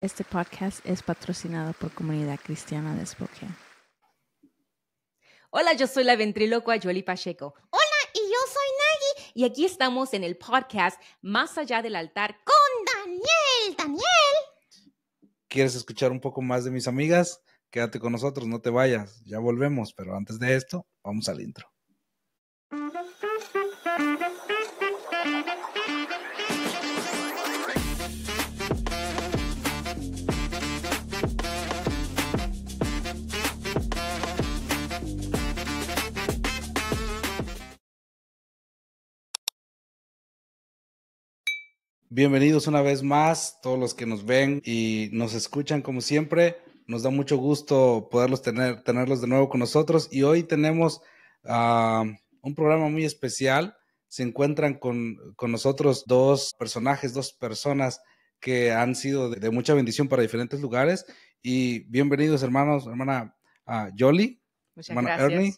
Este podcast es patrocinado por Comunidad Cristiana de Spokane. Hola, yo soy la ventrílocua Yoli Pacheco. Hola, y yo soy Nagy. Y aquí estamos en el podcast Más Allá del Altar con Daniel. ¿Quieres escuchar un poco más de mis amigas? Quédate con nosotros, no te vayas. Ya volvemos, pero antes de esto, vamos al intro. Bienvenidos una vez más, todos los que nos ven y nos escuchan como siempre. Nos da mucho gusto poderlos tenerlos de nuevo con nosotros. Y hoy tenemos un programa muy especial. Se encuentran con nosotros dos personas que han sido de mucha bendición para diferentes lugares. Y bienvenidos, hermana Yoli, Muchas hermana gracias. Ernie.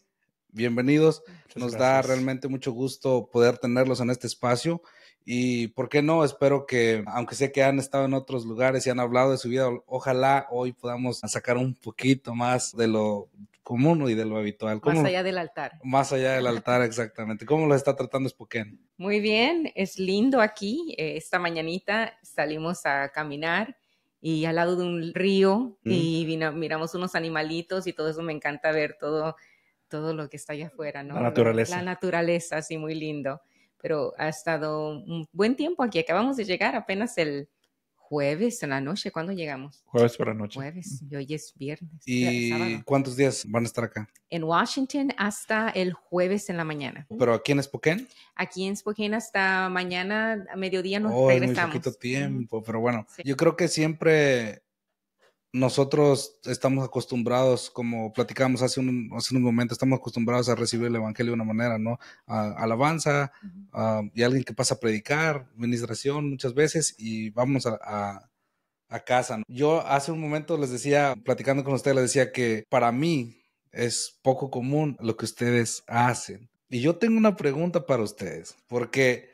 Bienvenidos. Muchas Da gracias. realmente mucho gusto poder tenerlos en este espacio. Y por qué no, espero que, aunque sé que han estado en otros lugares y han hablado de su vida, ojalá hoy podamos sacar un poquito más de lo común y de lo habitual. Más allá del altar. Más allá del altar, exactamente. ¿Cómo lo está tratando Spokane? Muy bien, es lindo aquí. Esta mañanita salimos a caminar y al lado de un río y miramos unos animalitos y todo eso. Me encanta ver todo lo que está allá afuera, ¿no? La naturaleza. La naturaleza, sí, muy lindo. Pero ha estado un buen tiempo aquí. Acabamos de llegar apenas el jueves en la noche. ¿Cuándo llegamos? Jueves por la noche. Jueves. Y hoy es viernes. ¿Y sábado. cuántos días van a estar acá? En Washington hasta el jueves en la mañana. ¿Pero aquí en Spokane? Aquí en Spokane hasta mañana a mediodía nos Es regresamos. muy poquito tiempo, pero bueno, Sí. yo creo que siempre nosotros estamos acostumbrados, como platicábamos hace unos momentos, estamos acostumbrados a recibir el evangelio de una manera, ¿no? Alabanza, y alguien que pasa a predicar, administración muchas veces, y vamos a casa, ¿no? Yo hace un momento les decía, platicando con ustedes, les decía que para mí es poco común lo que ustedes hacen. Y yo tengo una pregunta para ustedes, porque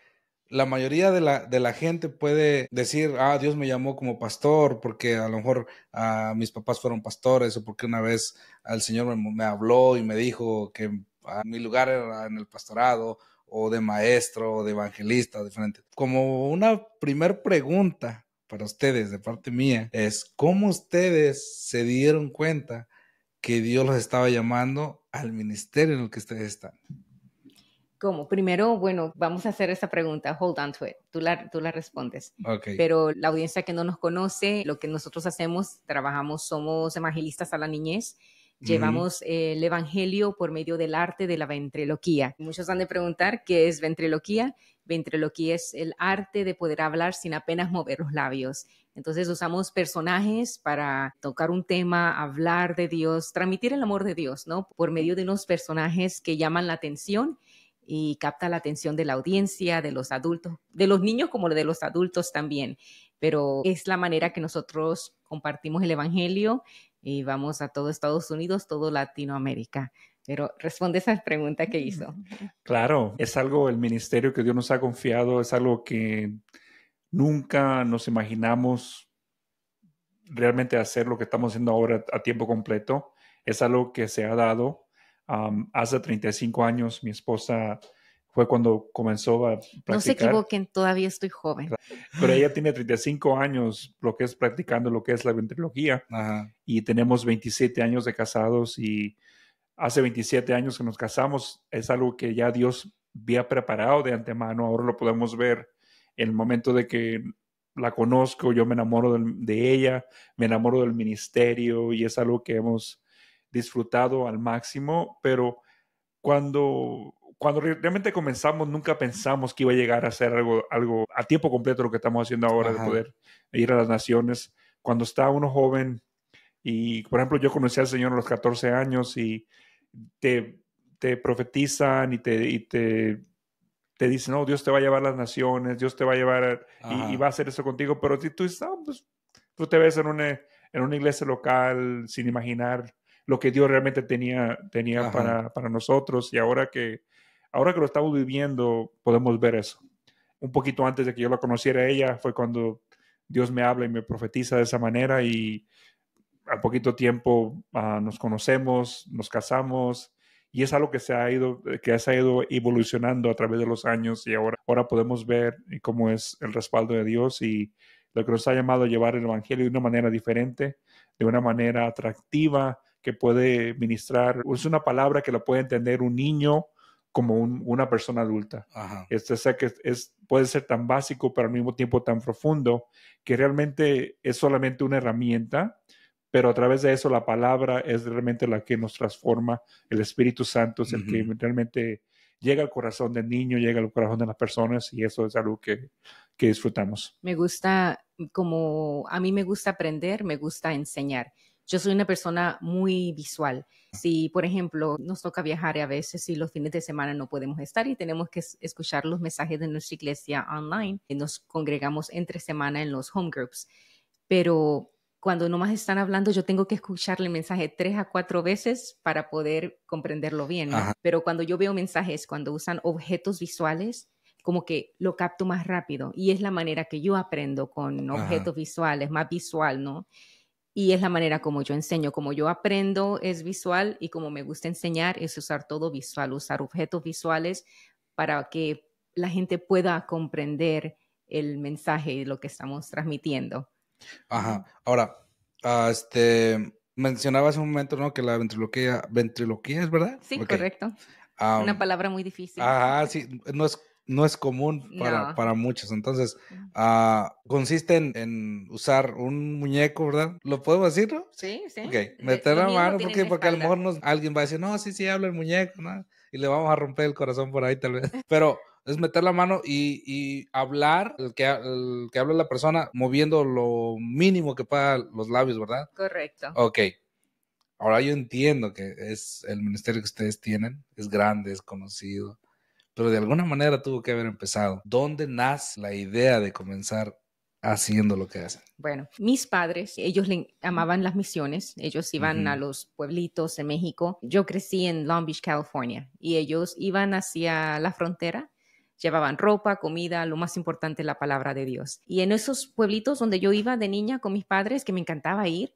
la mayoría de la gente puede decir, Dios me llamó como pastor porque a lo mejor mis papás fueron pastores, o porque una vez el Señor me habló y me dijo que mi lugar era en el pastorado, o de maestro, o de evangelista, diferente. Como una primer pregunta para ustedes de parte mía es, ¿cómo ustedes se dieron cuenta que Dios los estaba llamando al ministerio en el que ustedes están? ¿Cómo? Primero, bueno, vamos a hacer esa pregunta. Hold on to it. Tú la respondes. Okay. Pero la audiencia que no nos conoce, lo que nosotros hacemos, somos evangelistas a la niñez. Llevamos el evangelio por medio del arte de la ventriloquía. Muchos han de preguntar qué es ventriloquía. Ventriloquía es el arte de poder hablar sin apenas mover los labios. Entonces usamos personajes para tocar un tema, hablar de Dios, transmitir el amor de Dios, ¿no? Por medio de unos personajes que llaman la atención y capta la atención de la audiencia, de los adultos, de los niños como de los adultos también. Pero es la manera que nosotros compartimos el evangelio y vamos a todo Estados Unidos, todo Latinoamérica. Pero responde esa pregunta que hizo. Claro, es algo, el ministerio que Dios nos ha confiado, es algo que nunca nos imaginamos realmente hacer lo que estamos haciendo ahora a tiempo completo. Es algo que se ha dado. Hace 35 años mi esposa fue cuando comenzó a practicar. No se equivoquen, todavía estoy joven. Pero ella tiene 35 años practicando lo que es la ventriloquía. Ajá. Y tenemos 27 años de casados, y hace 27 años que nos casamos. Es algo que ya Dios había preparado de antemano. Ahora lo podemos ver en el momento de que la conozco. Yo me enamoro de ella, me enamoro del ministerio, y es algo que hemos disfrutado al máximo. Pero cuando realmente comenzamos, nunca pensamos que iba a llegar a ser algo a tiempo completo lo que estamos haciendo ahora. Ajá. De poder ir a las naciones. Cuando está uno joven, y por ejemplo yo conocí al Señor a los 14 años, y te profetizan y te dicen, no, Dios te va a llevar a las naciones, Dios te va a llevar y va a hacer eso contigo. Pero si tú dices, pues tú te ves en una iglesia local sin imaginar lo que Dios realmente tenía para nosotros. Y ahora que lo estamos viviendo, podemos ver eso. Un poquito antes de que yo la conociera ella, fue cuando Dios me habla y me profetiza de esa manera y al poquito tiempo nos conocemos, nos casamos y es algo que se ha ido evolucionando a través de los años y ahora podemos ver cómo es el respaldo de Dios y lo que nos ha llamado a llevar el evangelio de una manera diferente, de una manera atractiva que puede ministrar. Es una palabra que lo puede entender un niño como una persona adulta. Ajá. Sé que puede ser tan básico, pero al mismo tiempo tan profundo, que realmente es solamente una herramienta, pero a través de eso la palabra es realmente la que nos transforma. El Espíritu Santo es el que realmente llega al corazón del niño, llega al corazón de las personas y eso es algo que disfrutamos. Me gusta, como a mí me gusta aprender, me gusta enseñar. Yo soy una persona muy visual. Si, por ejemplo, nos toca viajar a veces y los fines de semana no podemos estar y tenemos que escuchar los mensajes de nuestra iglesia online, y nos congregamos entre semana en los home groups. Pero cuando nomás están hablando, yo tengo que escucharle el mensaje 3 a 4 veces para poder comprenderlo bien, ¿no? Pero cuando yo veo mensajes, cuando usan objetos visuales, como que lo capto más rápido. Y es la manera que yo aprendo con objetos visuales, más visual, ¿no? Y es la manera como yo enseño, como yo aprendo es visual y como me gusta enseñar es usar todo visual, usar objetos visuales para que la gente pueda comprender el mensaje y lo que estamos transmitiendo. Ajá. Ahora, mencionabas un momento, ¿no? Que la ventriloquía es verdad. Sí, correcto. Una palabra muy difícil. Ajá, sí, no es común para muchos. Entonces, consiste en usar un muñeco, ¿verdad? ¿Lo podemos decir, no? Sí, sí. Ok, meter la mano, porque a lo mejor alguien va a decir, no, sí, habla el muñeco, ¿no? Y le vamos a romper el corazón por ahí tal vez. Pero es meter la mano y hablar, el que habla la persona, moviendo lo mínimo que pueda los labios, ¿verdad? Correcto. Ok. Ahora yo entiendo que es el ministerio que ustedes tienen, es grande, es conocido, pero de alguna manera tuvo que haber empezado. ¿Dónde nace la idea de comenzar haciendo lo que hacen? Bueno, mis padres, ellos amaban las misiones, ellos iban a los pueblitos en México. Yo crecí en Long Beach, California, y ellos iban hacia la frontera, llevaban ropa, comida, lo más importante, la palabra de Dios. Y en esos pueblitos donde yo iba de niña con mis padres, que me encantaba ir,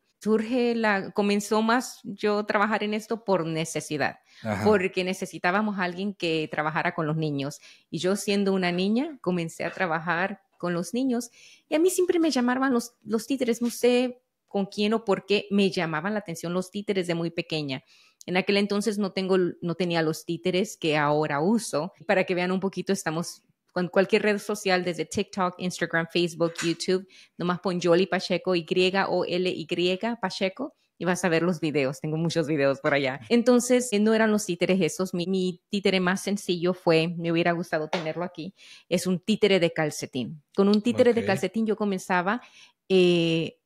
comenzó más yo trabajar en esto por necesidad, porque necesitábamos a alguien que trabajara con los niños. Y yo siendo una niña, comencé a trabajar con los niños y a mí siempre me llamaban los títeres, no sé con quién o por qué me llamaban la atención los títeres de muy pequeña. En aquel entonces no tenía los títeres que ahora uso. Para que vean un poquito, estamos con cualquier red social, desde TikTok, Instagram, Facebook, YouTube, nomás pon Yoli Pacheco, YOLY Pacheco, y vas a ver los videos. Tengo muchos videos por allá. Entonces, no eran los títeres esos. Mi títere más sencillo me hubiera gustado tenerlo aquí, es un títere de calcetín. Con un títere de calcetín yo comenzaba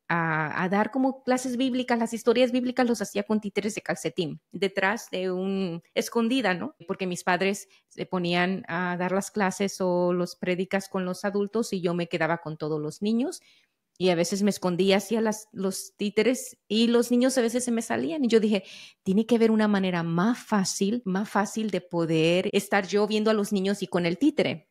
a dar como clases bíblicas, las historias bíblicas los hacía con títeres de calcetín, detrás de escondida, ¿no? Porque mis padres se ponían a dar las clases o los prédicas con los adultos y yo me quedaba con todos los niños y a veces me escondía hacia los títeres y los niños a veces se me salían y yo dije, tiene que haber una manera más fácil de poder estar yo viendo a los niños y con el títere.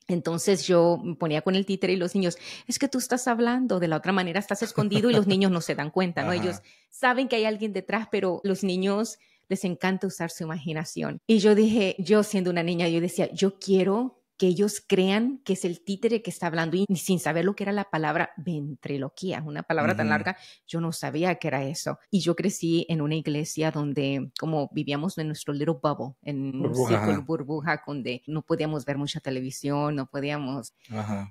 Entonces yo me ponía con el títere y los niños, es que tú estás hablando, de la otra manera estás escondido y los niños no se dan cuenta, ¿no? Ellos saben que hay alguien detrás, pero los niños les encanta usar su imaginación. Y yo dije, yo siendo una niña, yo decía, yo quiero que ellos crean que es el títere que está hablando y sin saber lo que era la palabra ventriloquía, una palabra tan larga, yo no sabía que era eso. Y yo crecí en una iglesia donde como vivíamos en nuestro little bubble, en un círculo burbuja donde no podíamos ver mucha televisión, no podíamos.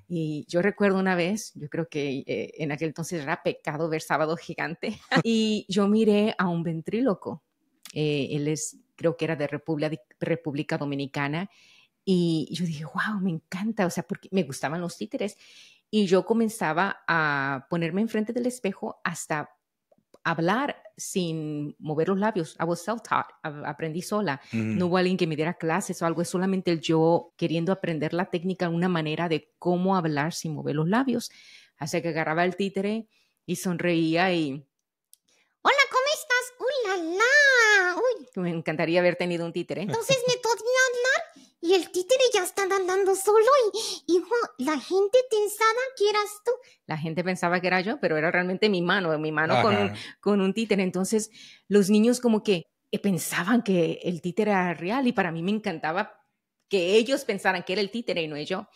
Y yo recuerdo una vez, yo creo que en aquel entonces era pecado ver Sábado Gigante, y yo miré a un ventríloco. Él creo que era de República Dominicana. Y yo dije, wow, me encanta, o sea, porque me gustaban los títeres. Y yo comenzaba a ponerme enfrente del espejo hasta hablar sin mover los labios. I was self-taught, aprendí sola. No hubo alguien que me diera clases o algo, es solamente el yo queriendo aprender la técnica, una manera de cómo hablar sin mover los labios. Así que agarraba el títere y sonreía y... Hola, ¿cómo estás? ¡Uy, la, la! ¡Uy! Me encantaría haber tenido un títere. Entonces me podía hablar y el títere ya está andando solo y hijo, la gente pensaba que eras tú. La gente pensaba que era yo, pero era realmente mi mano Ajá. con un títere. Entonces, los niños como que pensaban que el títere era real y para mí me encantaba que ellos pensaran que era el títere y no yo.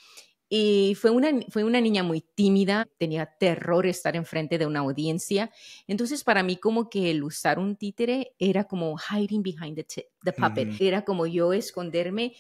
Y fue una niña muy tímida, tenía terror estar enfrente de una audiencia. Entonces, para mí, como que el usar un títere era como hiding behind the puppet. Ujú. Era como yo esconderme,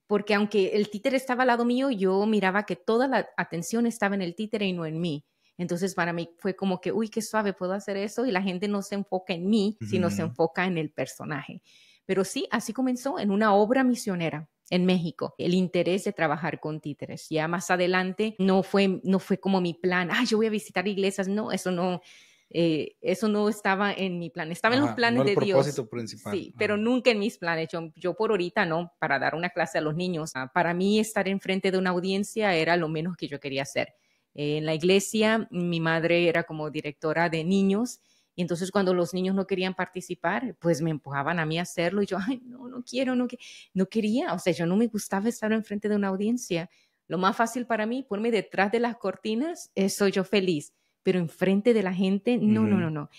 porque aunque el títere estaba al lado mío, yo miraba que toda la atención estaba en el títere y no en mí. Entonces, para mí fue como que, uy, qué suave, puedo hacer eso. Y la gente no se enfoca en mí, sino se Ujú. enfoca en el personaje. Pero sí, así comenzó en una obra misionera en México, el interés de trabajar con títeres. Ya más adelante no fue como mi plan, yo voy a visitar iglesias. No, eso no estaba en mi plan. Estaba en los Ajá, no planes el de Dios. propósito principal. Sí, pero nunca en mis planes. Yo por ahorita no, para dar una clase a los niños. Para mí estar enfrente de una audiencia era lo menos que yo quería hacer. En la iglesia, mi madre era como directora de niños. Y entonces cuando los niños no querían participar, pues me empujaban a mí a hacerlo y yo, ay, no quiero, no quería. O sea, yo no me gustaba estar enfrente de una audiencia. Lo más fácil para mí, ponerme detrás de las cortinas, soy yo feliz. Pero enfrente de la gente, no.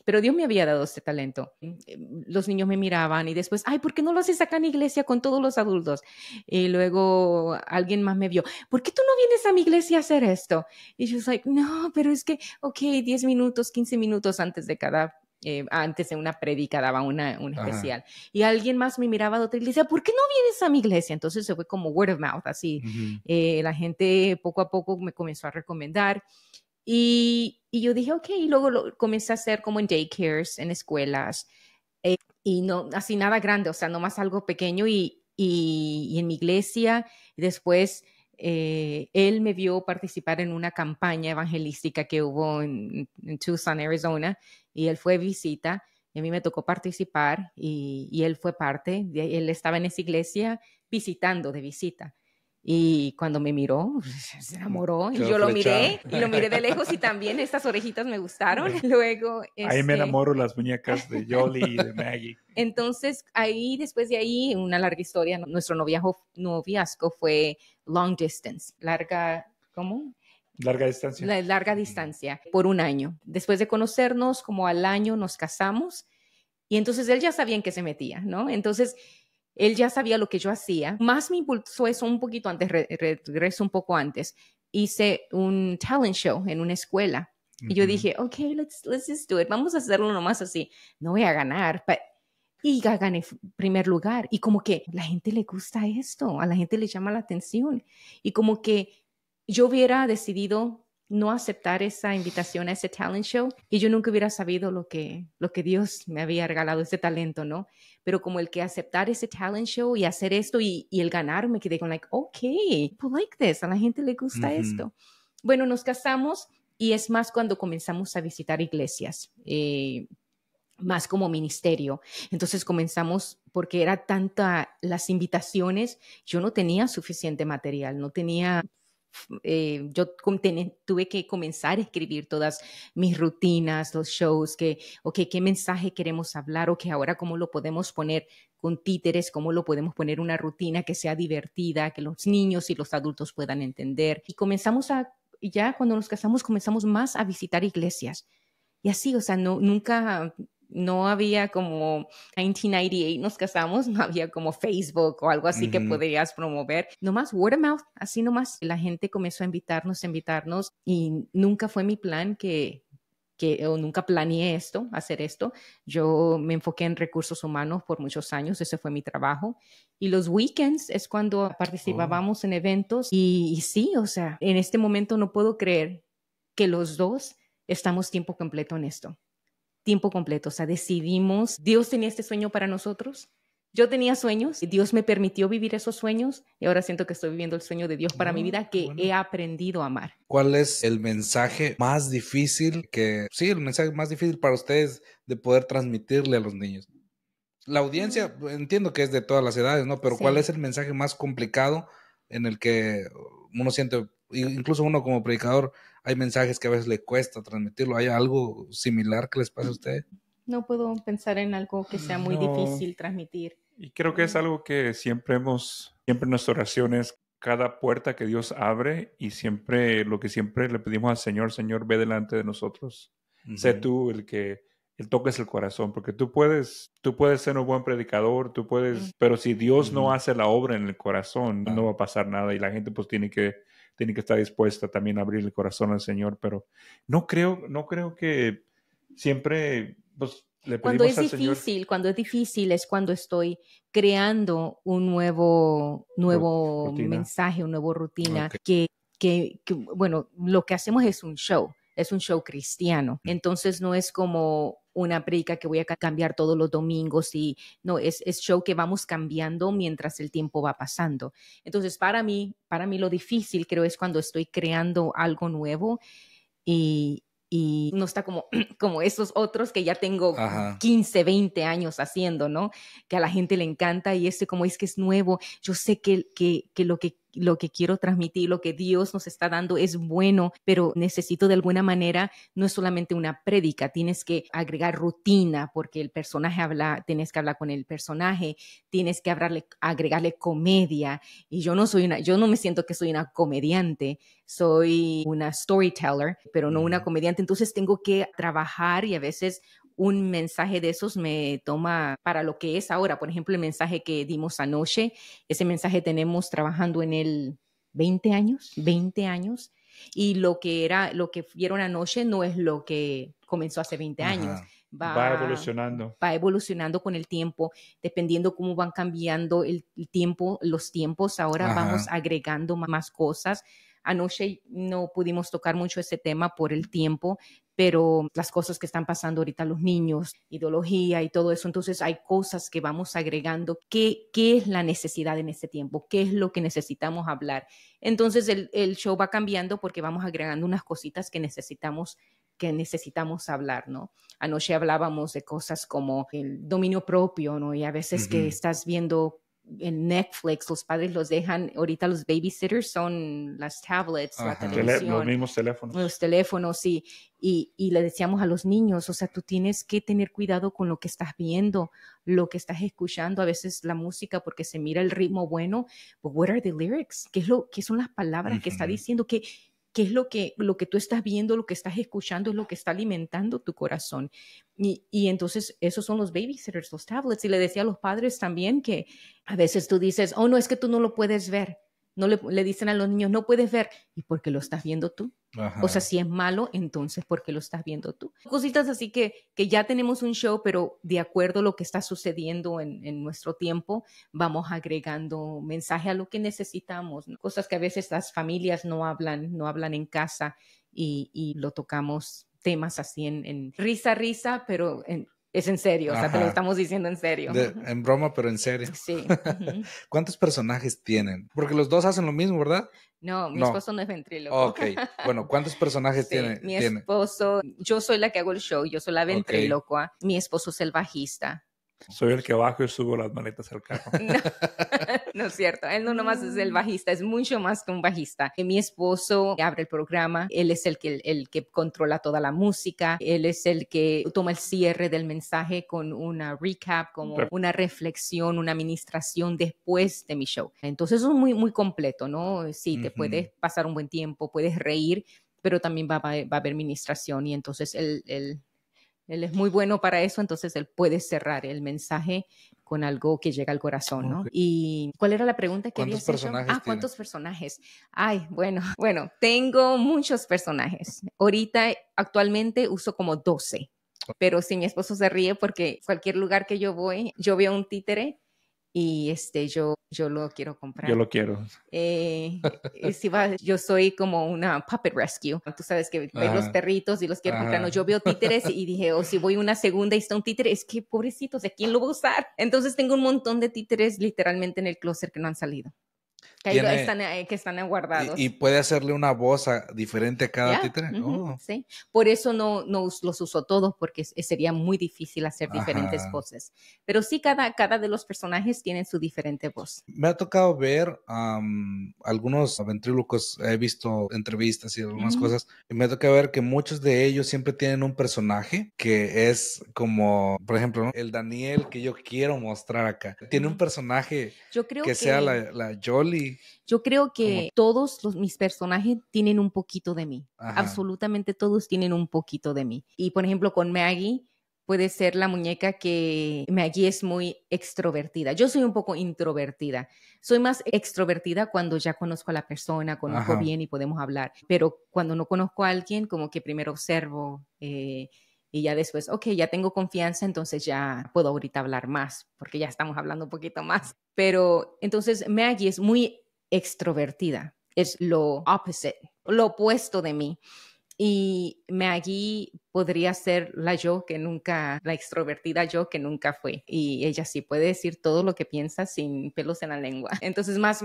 Pero Dios me había dado este talento. Los niños me miraban y después, ay, ¿por qué no lo haces acá en la iglesia con todos los adultos? Y luego alguien más me vio, ¿por qué tú no vienes a mi iglesia a hacer esto? Y yo like, no, pero es que, ok, 10 minutos, 15 minutos antes de antes de una prédica daba un Ajá. especial. Y alguien más me miraba de otra iglesia, ¿por qué no vienes a mi iglesia? Entonces se fue como word of mouth, así. Ujú. La gente poco a poco me comenzó a recomendar. Y yo dije, ok, y luego lo comencé a hacer como en daycares, en escuelas, y no, así nada grande, o sea, nomás algo pequeño y en mi iglesia. Y después él me vio participar en una campaña evangelística que hubo en Tucson, Arizona, y él fue de visita, y a mí me tocó participar, y él fue parte, él estaba en esa iglesia visitando de visita. Y cuando me miró, se enamoró y Quedó yo lo flechado. miré y lo miré de lejos y también estas orejitas me gustaron. Luego, Ahí me enamoro las muñecas de Yoli y de Maggie. entonces después de ahí, una larga historia. Nuestro noviazgo fue long distance, ¿cómo? Larga distancia. La larga distancia, por un año. Después de conocernos, como al año nos casamos y entonces él ya sabía en qué se metía, ¿no? Entonces él ya sabía lo que yo hacía. Más me impulsó eso un poquito antes, regreso un poco antes. Hice un talent show en una escuela. Y yo dije, ok, let's just do it. Vamos a hacerlo nomás así. No voy a ganar, y gané primer lugar. Y como que a la gente le gusta esto, a la gente le llama la atención. Y como que yo hubiera decidido no aceptar esa invitación a ese talent show y yo nunca hubiera sabido lo que Dios me había regalado, ese talento, ¿no? Pero como el que aceptar ese talent show y hacer esto y el ganar, me quedé con like, ok, people like this, a la gente le gusta esto. Bueno, nos casamos y es más cuando comenzamos a visitar iglesias, más como ministerio. Entonces comenzamos, porque era tanta las invitaciones, yo no tenía suficiente material, no tenía... yo tuve que comenzar a escribir todas mis rutinas, los shows, qué mensaje queremos hablar, ahora cómo lo podemos poner con títeres, cómo lo podemos poner una rutina que sea divertida, que los niños y los adultos puedan entender. Y ya cuando nos casamos, comenzamos más a visitar iglesias. Y así, o sea, no había como 1998 nos casamos, no había como Facebook o algo así que podrías promover. Nomás word of mouth, así nomás. La gente comenzó a invitarnos y nunca fue mi plan o nunca planeé hacer esto. Yo me enfoqué en recursos humanos por muchos años, ese fue mi trabajo. Y los weekends es cuando participábamos en eventos y sí, o sea, en este momento no puedo creer que los dos estamos tiempo completo en esto. Tiempo completo, o sea, decidimos, Dios tenía este sueño para nosotros, yo tenía sueños y Dios me permitió vivir esos sueños y ahora siento que estoy viviendo el sueño de Dios para mi vida, que he aprendido a amar. ¿Cuál es el mensaje más difícil el mensaje más difícil para ustedes de poder transmitirle a los niños? La audiencia, entiendo que es de todas las edades, ¿no? Pero Sí. ¿cuál es el mensaje más complicado en el que uno siente, incluso uno como predicador, hay mensajes que a veces le cuesta transmitirlo? ¿Hay algo similar que les pasa a ustedes? No puedo pensar en algo que sea muy difícil transmitir. Y creo que es algo que siempre hemos Siempre en nuestras oraciones, cada puerta que Dios abre y siempre lo que siempre le pedimos al Señor, Señor, ve delante de nosotros. Sé tú el que toques el corazón, porque tú puedes ser un buen predicador, pero si Dios no hace la obra en el corazón, no va a pasar nada y la gente pues tiene que estar dispuesta también a abrir el corazón al Señor, pero no creo que siempre pues le pedimos al Señor. Cuando es difícil es cuando estoy creando un nuevo Rutina. mensaje, una nueva rutina, que, bueno, lo que hacemos es un show cristiano. Entonces no es como una predica que voy a cambiar todos los domingos y no, es show que vamos cambiando mientras el tiempo va pasando. Entonces para mí lo difícil creo es cuando estoy creando algo nuevo y no está como esos otros que ya tengo 15, 20 años haciendo, ¿no? Que a la gente le encanta y como es que es nuevo. Yo sé que lo que quiero transmitir, lo que Dios nos está dando es bueno, pero necesito de alguna manera, no es solamente una prédica, tienes que agregar rutina porque el personaje tienes que hablar con el personaje, tienes que agregarle comedia y yo no me siento que soy una comediante, soy una storyteller, pero no una comediante, entonces tengo que trabajar y a veces un mensaje de esos me toma para lo que es ahora. Por ejemplo, el mensaje que dimos anoche, ese mensaje tenemos trabajando en él 20 años, y lo que vieron anoche no es lo que comenzó hace 20 años. Va evolucionando. Va evolucionando con el tiempo, dependiendo cómo van cambiando los tiempos. Ahora vamos agregando más cosas. Anoche no pudimos tocar mucho ese tema por el tiempo, pero las cosas que están pasando ahorita los niños, ideología y todo eso, entonces hay cosas que vamos agregando. ¿Qué es la necesidad en este tiempo? ¿Qué es lo que necesitamos hablar? Entonces el show va cambiando porque vamos agregando unas cositas que necesitamos hablar, ¿no? Anoche hablábamos de cosas como el dominio propio, ¿no? Y a veces que estás viendo en Netflix, los padres los dejan, ahorita los babysitters son las tablets, la televisión. Los mismos teléfonos. Los teléfonos, sí. Y le decíamos a los niños, o sea, tú tienes que tener cuidado con lo que estás viendo, lo que estás escuchando, a veces la música, porque se mira el ritmo bueno, but what are the lyrics? ¿Qué son las palabras que está diciendo? ¿Qué es lo que tú estás viendo, lo que estás escuchando, es lo que está alimentando tu corazón? Y entonces esos son los babysitters, los tablets. Y le decía a los padres también que a veces tú dices, oh, no, es que tú no lo puedes ver. No le dicen a los niños, no puedes ver. ¿Y por qué lo estás viendo tú? O sea, si es malo, entonces, ¿por qué lo estás viendo tú? Cositas así que ya tenemos un show, pero de acuerdo a lo que está sucediendo en nuestro tiempo, vamos agregando mensaje a lo que necesitamos, ¿no? Cosas que a veces las familias no hablan en casa y lo tocamos, temas así en risa, pero es en serio, o sea, te lo estamos diciendo en serio. En broma, pero en serio. Sí. ¿Cuántos personajes tienen? Porque los dos hacen lo mismo, ¿verdad? No, mi esposo no es ventríloco. Ok, bueno, ¿cuántos personajes tiene? Mi esposo, yo soy la que hago el show, yo soy la ventrílocua. Mi esposo es el bajista. Soy el que bajo y subo las maletas al carro. No es cierto, él no nomás es el bajista, es mucho más que un bajista. Mi esposo abre el programa, él es el que controla toda la música, él es el que toma el cierre del mensaje con una recap, como una reflexión, una administración después de mi show. Entonces es muy, muy completo, ¿no? Sí, te puedes pasar un buen tiempo, puedes reír, pero también va a haber administración y entonces él es muy bueno para eso, entonces él puede cerrar el mensaje con algo que llega al corazón, ¿no? ¿Y cuál era la pregunta que habías hecho? ¿Cuántos personajes? Ay, bueno, tengo muchos personajes. Ahorita, actualmente, uso como 12, pero si mi esposo se ríe porque cualquier lugar que yo voy, yo veo un títere y yo lo quiero comprar. Yo lo quiero. Yo soy como una puppet rescue. Tú sabes que ves los perritos y los quiero comprar. No, yo veo títeres y dije, si voy a una segunda y está un títere, es que pobrecitos, ¿de quién lo va a usar? Entonces tengo un montón de títeres literalmente en el closet que no han salido. Que, ahí tiene, que están guardados. y puede hacerle una voz diferente a cada títere. Sí. Por eso no los uso todos, porque sería muy difícil hacer diferentes Ajá. voces. Pero sí, cada de los personajes tienen su diferente voz. Me ha tocado ver algunos ventrílocos, he visto entrevistas y algunas cosas, y me ha tocado ver que muchos de ellos siempre tienen un personaje que es como, por ejemplo, ¿no? El Daniel que yo quiero mostrar acá. Tiene un personaje Yo creo que sea la Jolie. Yo creo que todos mis personajes tienen un poquito de mí. Ajá. Absolutamente todos tienen un poquito de mí. Y por ejemplo, con Maggie puede ser la muñeca que Maggie es muy extrovertida. Yo soy un poco introvertida. Soy más extrovertida cuando ya conozco a la persona, conozco Ajá. bien y podemos hablar. Pero cuando no conozco a alguien, como que primero observo y ya después, ok, ya tengo confianza, entonces ya puedo ahorita hablar más, porque ya estamos hablando un poquito más. Pero entonces Maggie es muy extrovertida, es lo opposite, lo opuesto de mí. Y Maggie podría ser la extrovertida yo que nunca fue. Y ella sí puede decir todo lo que piensa sin pelos en la lengua. Entonces más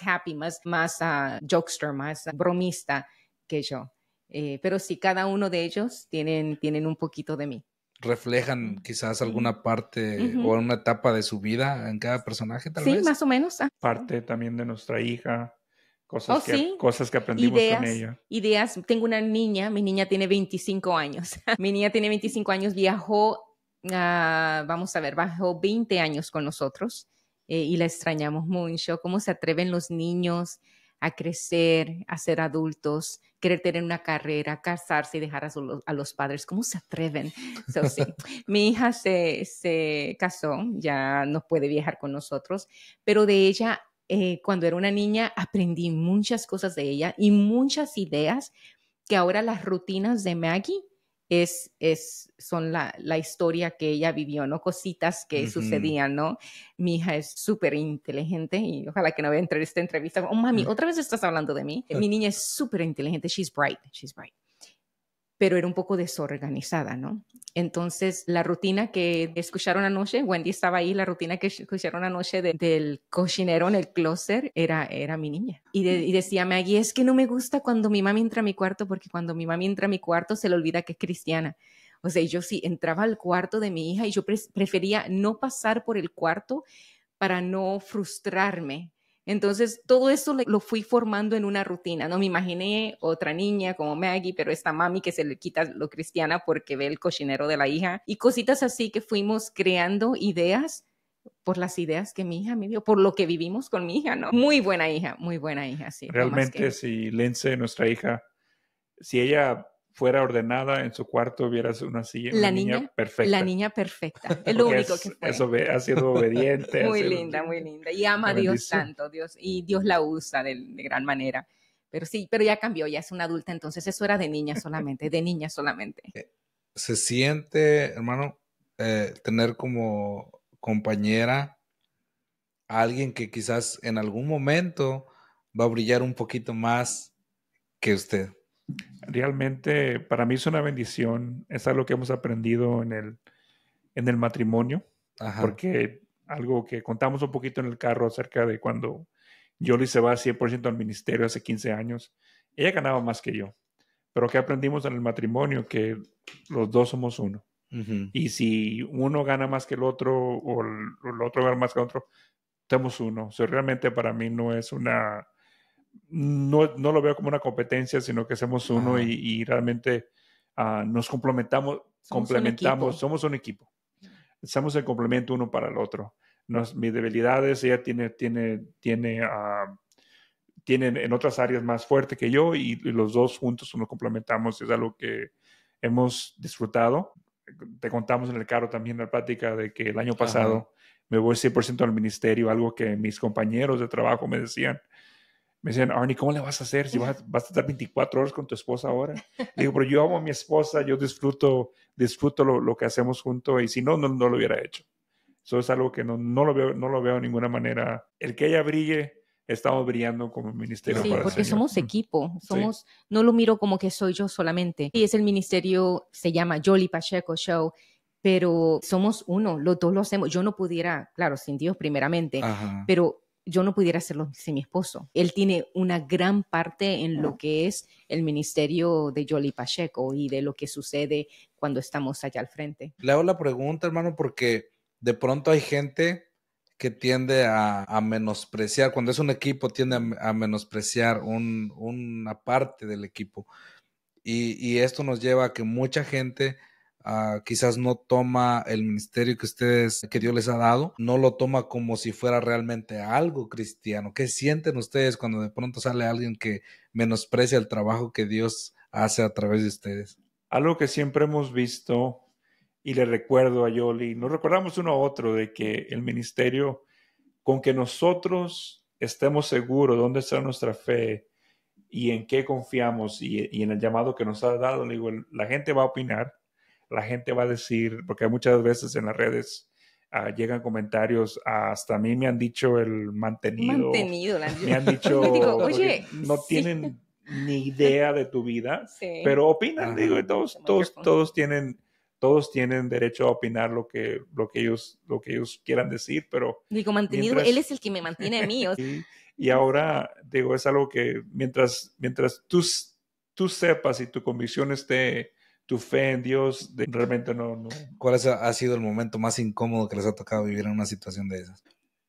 happy, más jokester, más bromista que yo. Pero sí, cada uno de ellos tienen un poquito de mí. Reflejan quizás alguna parte o una etapa de su vida en cada personaje, tal vez. Sí, más o menos. Parte también de nuestra hija, cosas que aprendimos con ella. Ideas. Tengo una niña, mi niña tiene 25 años. Mi niña tiene 25 años, viajó, bajó 20 años con nosotros y la extrañamos mucho. ¿Cómo se atreven los niños a crecer, a ser adultos, querer tener una carrera, casarse y dejar a los padres? ¿Cómo se atreven? So, sí. Mi hija se casó, ya no puede viajar con nosotros, pero de ella, cuando era una niña, aprendí muchas cosas de ella y muchas ideas que ahora las rutinas de Maggie son la historia que ella vivió, ¿no? Cositas que sucedían, ¿no? Mi hija es súper inteligente y ojalá que no vea esta entrevista. Oh, mami, ¿otra vez estás hablando de mí? Mi niña es súper inteligente, she's bright. Pero era un poco desorganizada, ¿no? Entonces, la rutina que escucharon anoche, Wendy estaba ahí, la rutina que escucharon anoche del cocinero en el closet era mi niña. Y decía Maggie, es que no me gusta cuando mi mami entra a mi cuarto, porque cuando mi mami entra a mi cuarto se le olvida que es cristiana. O sea, yo sí entraba al cuarto de mi hija y yo prefería no pasar por el cuarto para no frustrarme. Entonces, todo eso lo fui formando en una rutina, ¿no? Me imaginé otra niña como Maggie, pero esta mami que se le quita lo cristiana porque ve el cocinero de la hija y cositas así que fuimos creando ideas por las ideas que mi hija me dio, por lo que vivimos con mi hija, ¿no? Muy buena hija, sí. Realmente, si Lindsay, nuestra hija, si ella fuera ordenada en su cuarto, vieras una niña perfecta. La niña perfecta, es lo único que fue. Eso ha sido obediente. Muy linda. Y ama a Dios tanto, y Dios la usa de gran manera. Pero sí, pero ya cambió, ya es una adulta, entonces eso era de niña solamente. Se siente, hermano, tener como compañera a alguien que quizás en algún momento va a brillar un poquito más que usted. Realmente para mí es una bendición, es algo que hemos aprendido en el matrimonio. Ajá. Porque algo que contamos un poquito en el carro acerca de cuando Jolie se va 100% al ministerio hace 15 años, ella ganaba más que yo, pero que aprendimos en el matrimonio que los dos somos uno. Y si uno gana más que el otro o el otro gana más que el otro, somos uno. O sea, realmente para mí no es no lo veo como una competencia, sino que somos uno y realmente nos complementamos, somos un equipo. Somos el complemento uno para el otro. Mis debilidades, ella tiene en otras áreas más fuerte que yo y los dos juntos nos complementamos. Es algo que hemos disfrutado. Te contamos en el carro también la plática de que el año pasado me voy 100% al ministerio, algo que mis compañeros de trabajo me decían, Arnie, ¿cómo le vas a hacer si vas a estar 24 horas con tu esposa ahora? Digo, pero yo amo a mi esposa, yo disfruto lo que hacemos juntos y si no lo hubiera hecho. Eso es algo que no lo veo de ninguna manera. El que ella brille, estamos brillando como ministerio. Sí, para porque el Señor. somos equipo, no lo miro como que soy yo solamente. Y es el ministerio, se llama Jolie Pacheco Show, pero somos uno, los dos lo hacemos. Yo no pudiera, claro, sin Dios primeramente, pero yo no pudiera hacerlo sin mi esposo. Él tiene una gran parte en lo que es el ministerio de Yoli Pacheco y de lo que sucede cuando estamos allá al frente. Le hago la pregunta, hermano, porque de pronto hay gente que tiende a menospreciar, cuando es un equipo, tiende a menospreciar una parte del equipo. Y esto nos lleva a que mucha gente quizás no toma el ministerio que Dios les ha dado, no lo toma como si fuera realmente algo cristiano. ¿Qué sienten ustedes cuando de pronto sale alguien que menosprecia el trabajo que Dios hace a través de ustedes? Algo que siempre hemos visto, y le recuerdo a Yoli, nos recordamos uno a otro de que el ministerio, con que nosotros estemos seguros dónde está nuestra fe y en qué confiamos y en el llamado que nos ha dado, le digo, la gente va a opinar, la gente va a decir, porque muchas veces en las redes llegan comentarios, hasta a mí me han dicho el mantenido, me han dicho, Yo digo, oye, no tienen ni idea de tu vida, Sí. pero opinan, Ajá. digo, y todos tienen derecho a opinar lo que ellos quieran decir, pero Digo, mantenido, mientras- él es el que me mantiene a mí. y ahora, digo, es algo que mientras tú sepas y tu convicción esté, tu fe en Dios, realmente no. ¿Cuál ha sido el momento más incómodo que les ha tocado vivir en una situación de esas?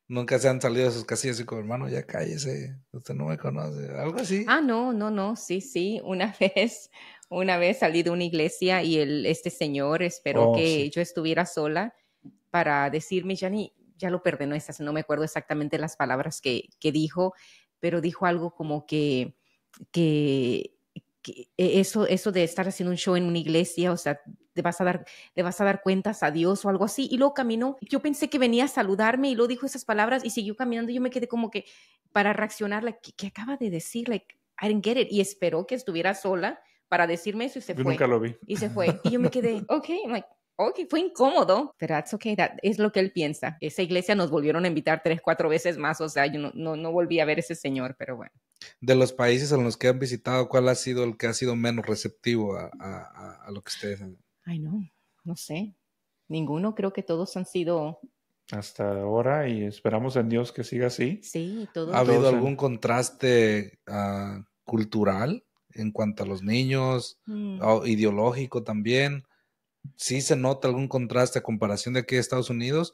Nunca se han salido de sus casillas y como, hermano, ya cállese, usted no me conoce, algo así. No, sí. Una vez salí de una iglesia y este señor esperó que Sí. yo estuviera sola para decirme, ya lo perdonó, no me acuerdo exactamente las palabras que dijo, pero dijo algo como que eso de estar haciendo un show en una iglesia, o sea, le vas a dar cuentas a Dios o algo así. Y luego caminó. Yo pensé que venía a saludarme y luego dijo esas palabras y siguió caminando. Yo me quedé como que para reaccionar, ¿qué acaba de decir? Like, I didn't get it. Y esperó que estuviera sola para decirme eso y se Yo fue. nunca lo vi. Y se fue. Y yo me quedé, ok, fue incómodo, pero that's okay, es lo que él piensa. Esa iglesia nos volvieron a invitar 3-4 veces más, o sea, yo no volví a ver ese señor, pero bueno. De los países en los que han visitado, ¿cuál ha sido el que ha sido menos receptivo a lo que ustedes han? Ay, no sé. Ninguno, creo que todos han sido, Hasta ahora y esperamos en Dios que siga así. sí, todos. ¿Ha habido Todos algún contraste cultural en cuanto a los niños, o ideológico también? ¿Sí se nota algún contraste a comparación de aquí de Estados Unidos?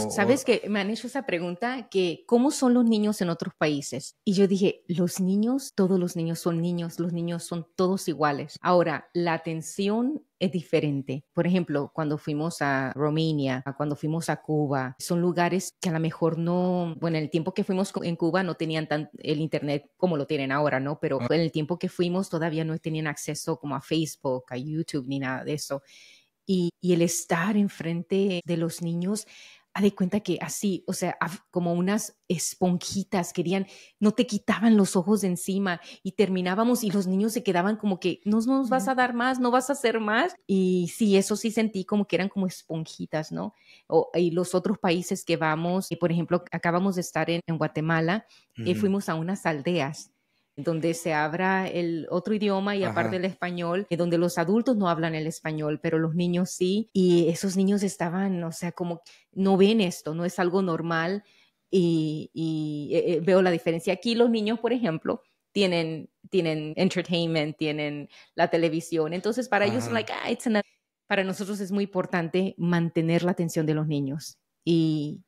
¿Sabes que me han hecho esa pregunta? Que ¿cómo son los niños en otros países? Y yo dije, todos los niños son todos iguales. Ahora, la atención es diferente. Por ejemplo, cuando fuimos a Romania, cuando fuimos a Cuba, son lugares que a lo mejor no, bueno, en el tiempo que fuimos en Cuba no tenían el internet como lo tienen ahora, ¿no? Pero en el tiempo que fuimos todavía no tenían acceso como a Facebook, a YouTube, ni nada de eso. Y el estar enfrente de los niños, haz de cuenta que así, o sea, como unas esponjitas, no te quitaban los ojos de encima y terminábamos y los niños se quedaban como que no nos vas a dar más, no vas a hacer más. Y sí, eso sí sentí como que eran como esponjitas, ¿no? Y los otros países que vamos, por ejemplo, acabamos de estar en Guatemala, fuimos a unas aldeas donde se habla el otro idioma y aparte el español, donde los adultos no hablan el español, pero los niños sí, y esos niños estaban, o sea, como no ven esto, no es algo normal, y veo la diferencia. Aquí los niños, por ejemplo, tienen entertainment, tienen la televisión, entonces para ellos, para nosotros es muy importante mantener la atención de los niños, y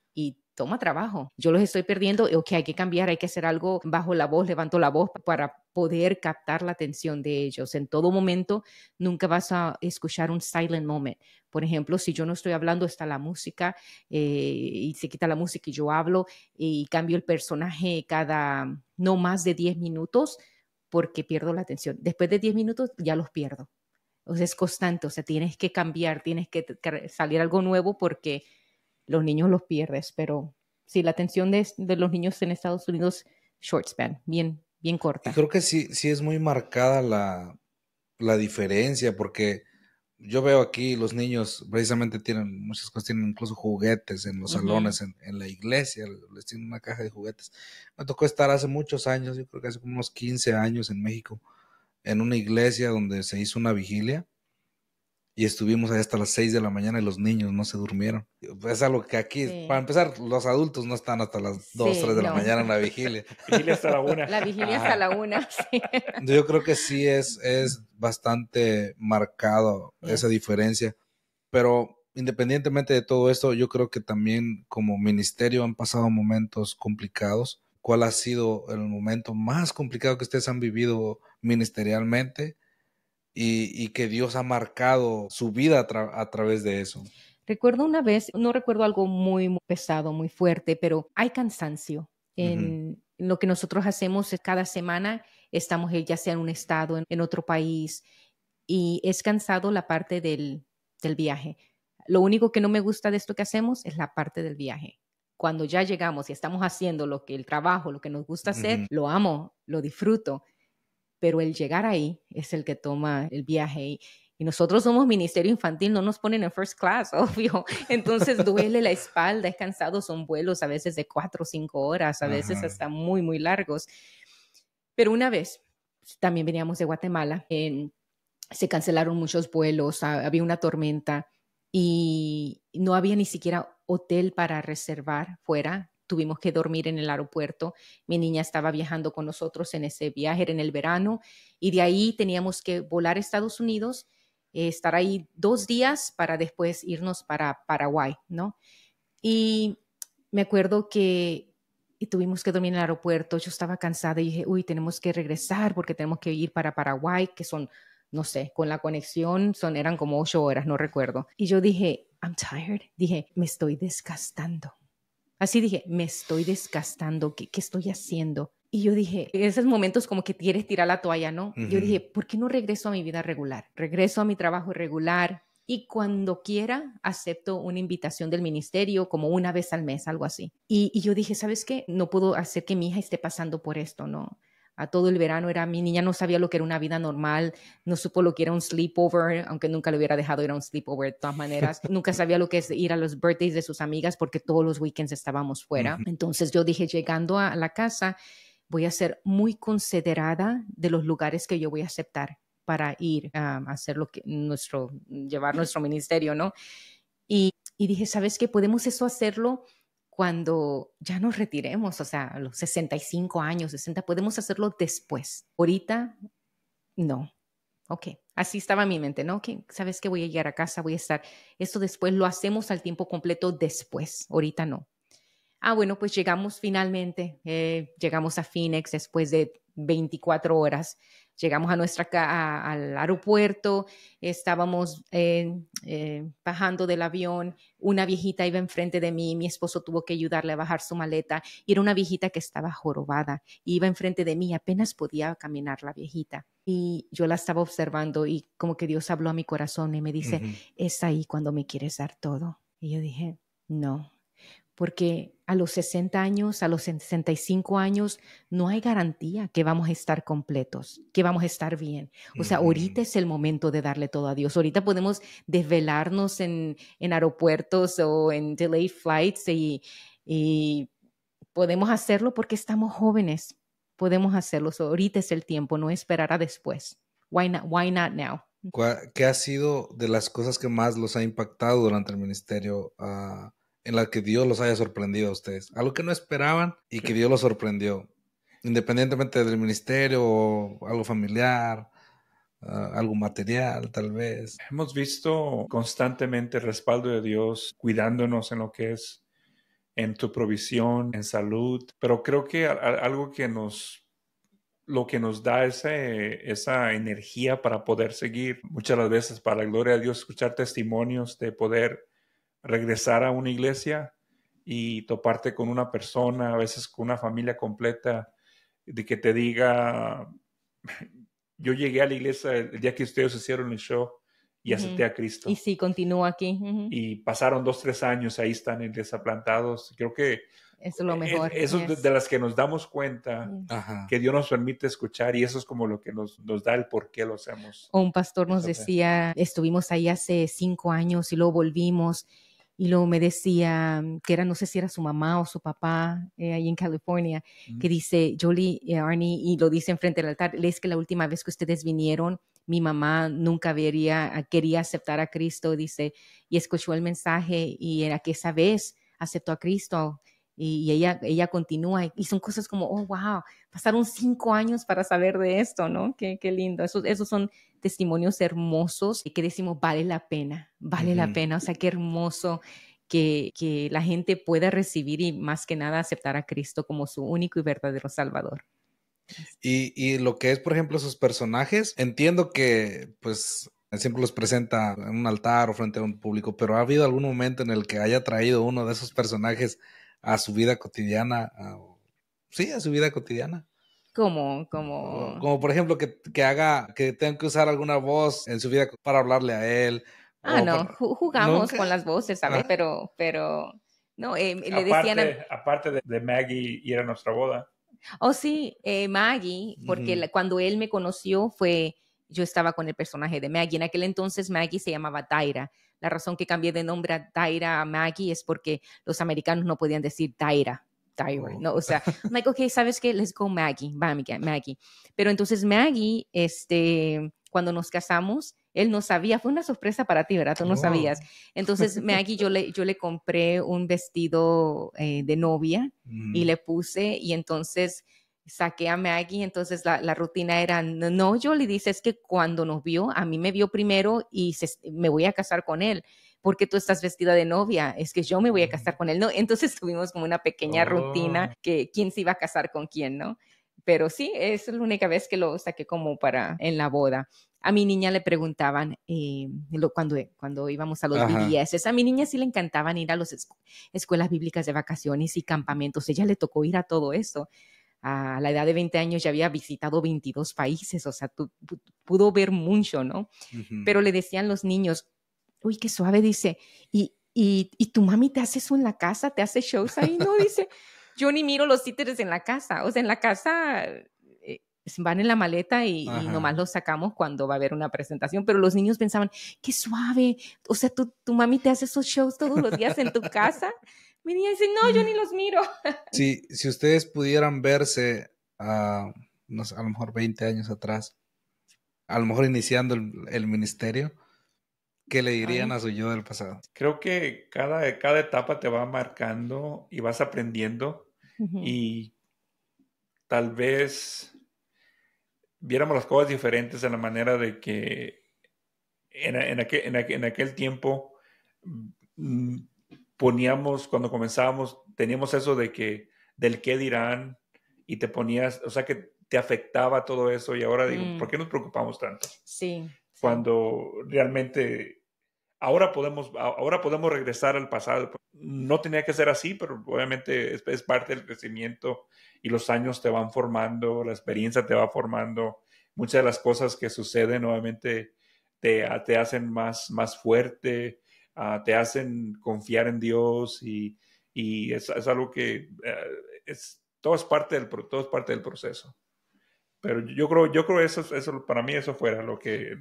toma trabajo. Yo los estoy perdiendo, ok, hay que cambiar, hay que hacer algo, bajo la voz, levanto la voz para poder captar la atención de ellos. En todo momento, nunca vas a escuchar un silent moment. Por ejemplo, si yo no estoy hablando, está la música, y se quita la música y yo hablo y cambio el personaje cada no más de 10 minutos porque pierdo la atención. Después de 10 minutos ya los pierdo. O sea, es constante, o sea, tienes que cambiar, tienes que salir algo nuevo porque los niños los pierdes, pero sí, la atención de los niños en Estados Unidos, short span, bien corta. Y creo que sí es muy marcada la diferencia, porque yo veo aquí los niños precisamente tienen muchas cosas, tienen incluso juguetes en los salones, en la iglesia, les tienen una caja de juguetes. Me tocó estar hace muchos años, yo creo que hace como unos 15 años en México, en una iglesia donde se hizo una vigilia. y estuvimos ahí hasta las 6 de la mañana y los niños no se durmieron. Es algo que aquí, Sí. para empezar, los adultos no están hasta las 2, Sí, 3 de la no. mañana en la vigilia. Vigilia hasta la 1. La vigilia hasta la 1. Sí. Yo creo que sí es bastante marcado esa diferencia, pero independientemente de todo esto, yo creo que también como ministerio han pasado momentos complicados. ¿Cuál ha sido el momento más complicado que ustedes han vivido ministerialmente y que Dios ha marcado su vida a través de eso? Recuerdo una vez, no recuerdo algo muy pesado, muy fuerte, pero hay cansancio en lo que nosotros hacemos cada semana. Estamos ya sea en un estado, en otro país, y es cansado la parte del viaje. Lo único que no me gusta de esto que hacemos es la parte del viaje. Cuando ya llegamos y estamos haciendo el trabajo, lo que nos gusta hacer, lo amo, lo disfruto, pero el llegar ahí es el que toma el viaje. Y nosotros somos ministerio infantil, no nos ponen en first class, obvio. Entonces duele la espalda, es cansado, son vuelos a veces de 4 o 5 horas, a veces hasta muy, muy largos. Pero una vez, también veníamos de Guatemala, se cancelaron muchos vuelos, había una tormenta y no había ni siquiera hotel para reservar fuera. Tuvimos que dormir en el aeropuerto. Mi niña estaba viajando con nosotros en ese viaje, era en el verano, y de ahí teníamos que volar a Estados Unidos, estar ahí 2 días para después irnos para Paraguay, ¿no? Y me acuerdo que tuvimos que dormir en el aeropuerto. Yo estaba cansada y dije, uy, tenemos que regresar porque tenemos que ir para Paraguay, que son, no sé, con la conexión eran como 8 horas, no recuerdo. Y yo dije, I'm tired. Dije, me estoy desgastando. Así dije, me estoy desgastando. ¿Qué estoy haciendo? Y yo dije, en esos momentos como que quieres tirar la toalla, ¿no? Yo dije, ¿por qué no regreso a mi vida regular? Regreso a mi trabajo regular y cuando quiera acepto una invitación del ministerio como una vez al mes, algo así. Y yo dije, ¿sabes qué? No puedo hacer que mi hija esté pasando por esto, ¿no? A todo el verano mi niña no sabía lo que era una vida normal, no supo lo que era un sleepover, aunque nunca le hubiera dejado ir a un sleepover de todas maneras. Nunca sabía lo que es ir a los birthdays de sus amigas porque todos los weekends estábamos fuera. Entonces yo dije, llegando a la casa, voy a ser muy considerada de los lugares que yo voy a aceptar para ir a hacer llevar nuestro ministerio, ¿no? Y dije, ¿sabes qué? Podemos hacerlo cuando ya nos retiremos, o sea, a los 65 años, 60, podemos hacerlo después. Ahorita, no. Ok, así estaba en mi mente, ¿no? Ok, ¿sabes qué? Voy a llegar a casa, voy a estar, esto después lo hacemos al tiempo completo después, ahorita no. Bueno, pues llegamos finalmente, llegamos a Phoenix después de 24 horas. Llegamos al aeropuerto, estábamos bajando del avión, una viejita iba enfrente de mí, mi esposo tuvo que ayudarle a bajar su maleta, y era una viejita que estaba jorobada, iba enfrente de mí, apenas podía caminar la viejita. Y yo la estaba observando y como que Dios habló a mi corazón y me dice, es ahí cuando me quieres dar todo. Y yo dije, no. Porque a los 60 años, a los 65 años, no hay garantía que vamos a estar completos, que vamos a estar bien. O sea, ahorita es el momento de darle todo a Dios. Ahorita podemos desvelarnos en aeropuertos o en delayed flights y podemos hacerlo porque estamos jóvenes. Podemos hacerlo. Ahorita es el tiempo, no esperar a después. Why not now? ¿Qué ha sido de las cosas que más los ha impactado durante el ministerio? En la que Dios los haya sorprendido a ustedes, algo que no esperaban y que Dios los sorprendió, independientemente del ministerio o algo familiar, algo material tal vez. Hemos visto constantemente el respaldo de Dios cuidándonos en lo que es en tu provisión, en salud, pero creo que algo que lo que nos da esa energía para poder seguir, muchas de las veces para la gloria de Dios, escuchar testimonios de poder regresar a una iglesia y toparte con una persona, a veces con una familia completa, de que te diga, yo llegué a la iglesia el día que ustedes hicieron el show y acepté a Cristo. Y sí, continúo aquí. Y pasaron 2, 3 años, ahí están en iglesia plantados. Creo que eso es lo mejor. Eso es de las que nos damos cuenta que Dios nos permite escuchar, y eso es como lo que nos da el por qué lo hacemos. Un pastor nos decía, estuvimos ahí hace 5 años y luego volvimos, y luego me decía que no sé si era su mamá o su papá ahí en California, que dice, Jolie, Arnie, y lo dice enfrente del altar, es que la última vez que ustedes vinieron mi mamá nunca quería aceptar a Cristo, dice, y escuchó el mensaje y era que esa vez aceptó a Cristo y ella continúa y son cosas como, oh, wow, pasaron 5 años para saber de esto, ¿no? Qué lindo. Esos son testimonios hermosos y que decimos, vale la pena, o sea, qué hermoso que la gente pueda recibir y más que nada aceptar a Cristo como su único y verdadero Salvador. Y lo que es, por ejemplo, sus personajes, entiendo que pues siempre los presenta en un altar o frente a un público, pero ¿ha habido algún momento en el que haya traído uno de esos personajes a su vida cotidiana? Sí, a su vida cotidiana. Como Como por ejemplo que tengan que usar alguna voz en su vida para hablarle a él. no, jugamos ¿Nunca? con las voces, ¿sabes? Pero no, le decían aparte de Maggie ir a nuestra boda. Oh, sí, Maggie, porque cuando él me conoció yo estaba con el personaje de Maggie. En aquel entonces Maggie se llamaba Daira. La razón que cambié de nombre a Daira a Maggie es porque los americanos no podían decir Daira. No, o sea, like, ok, ¿sabes qué? Let's go Maggie, Maggie. Pero entonces Maggie, cuando nos casamos, él no sabía, fue una sorpresa para ti, ¿verdad? Tú no sabías. Entonces Maggie, yo le compré un vestido de novia y le puse y entonces saqué a Maggie, entonces la rutina era, no, yo le dice, es que cuando nos vio, a mí me vio primero y me voy a casar con él. Porque tú estás vestida de novia, es que yo me voy a casar con él, ¿no? Entonces tuvimos como una pequeña rutina que quién se iba a casar con quién, ¿no? Pero sí, es la única vez que lo saqué como en la boda. A mi niña le preguntaban cuando íbamos a los BBS, a mi niña sí le encantaban ir a las escuelas bíblicas de vacaciones y campamentos, ella le tocó ir a todo eso. A la edad de 20 años ya había visitado 22 países, o sea, pudo ver mucho, ¿no? Pero le decían los niños, uy, qué suave, dice, ¿y tu mami te hace eso en la casa? ¿Te hace shows ahí? No, dice, yo ni miro los títeres en la casa, o sea, en la casa van en la maleta y nomás los sacamos cuando va a haber una presentación, pero los niños pensaban, qué suave, o sea, tu mami te hace esos shows todos los días en tu casa. Mi niña dice, no, yo ni los miro. Si ustedes pudieran verse no sé, a lo mejor 20 años atrás, a lo mejor iniciando el ministerio, ¿qué le dirían a su yo del pasado? Creo que cada etapa te va marcando y vas aprendiendo y tal vez viéramos las cosas diferentes en la manera de que en aquel tiempo cuando comenzábamos, teníamos eso del qué dirán y te ponías, o sea que te afectaba todo eso y ahora digo, ¿por qué nos preocupamos tanto? Sí. Cuando realmente ahora podemos regresar al pasado. No tenía que ser así, pero obviamente es parte del crecimiento y los años te van formando, la experiencia te va formando. Muchas de las cosas que suceden obviamente te hacen más fuerte, te hacen confiar en Dios y es algo que todo es parte del proceso. Pero yo creo eso para mí eso fuera lo que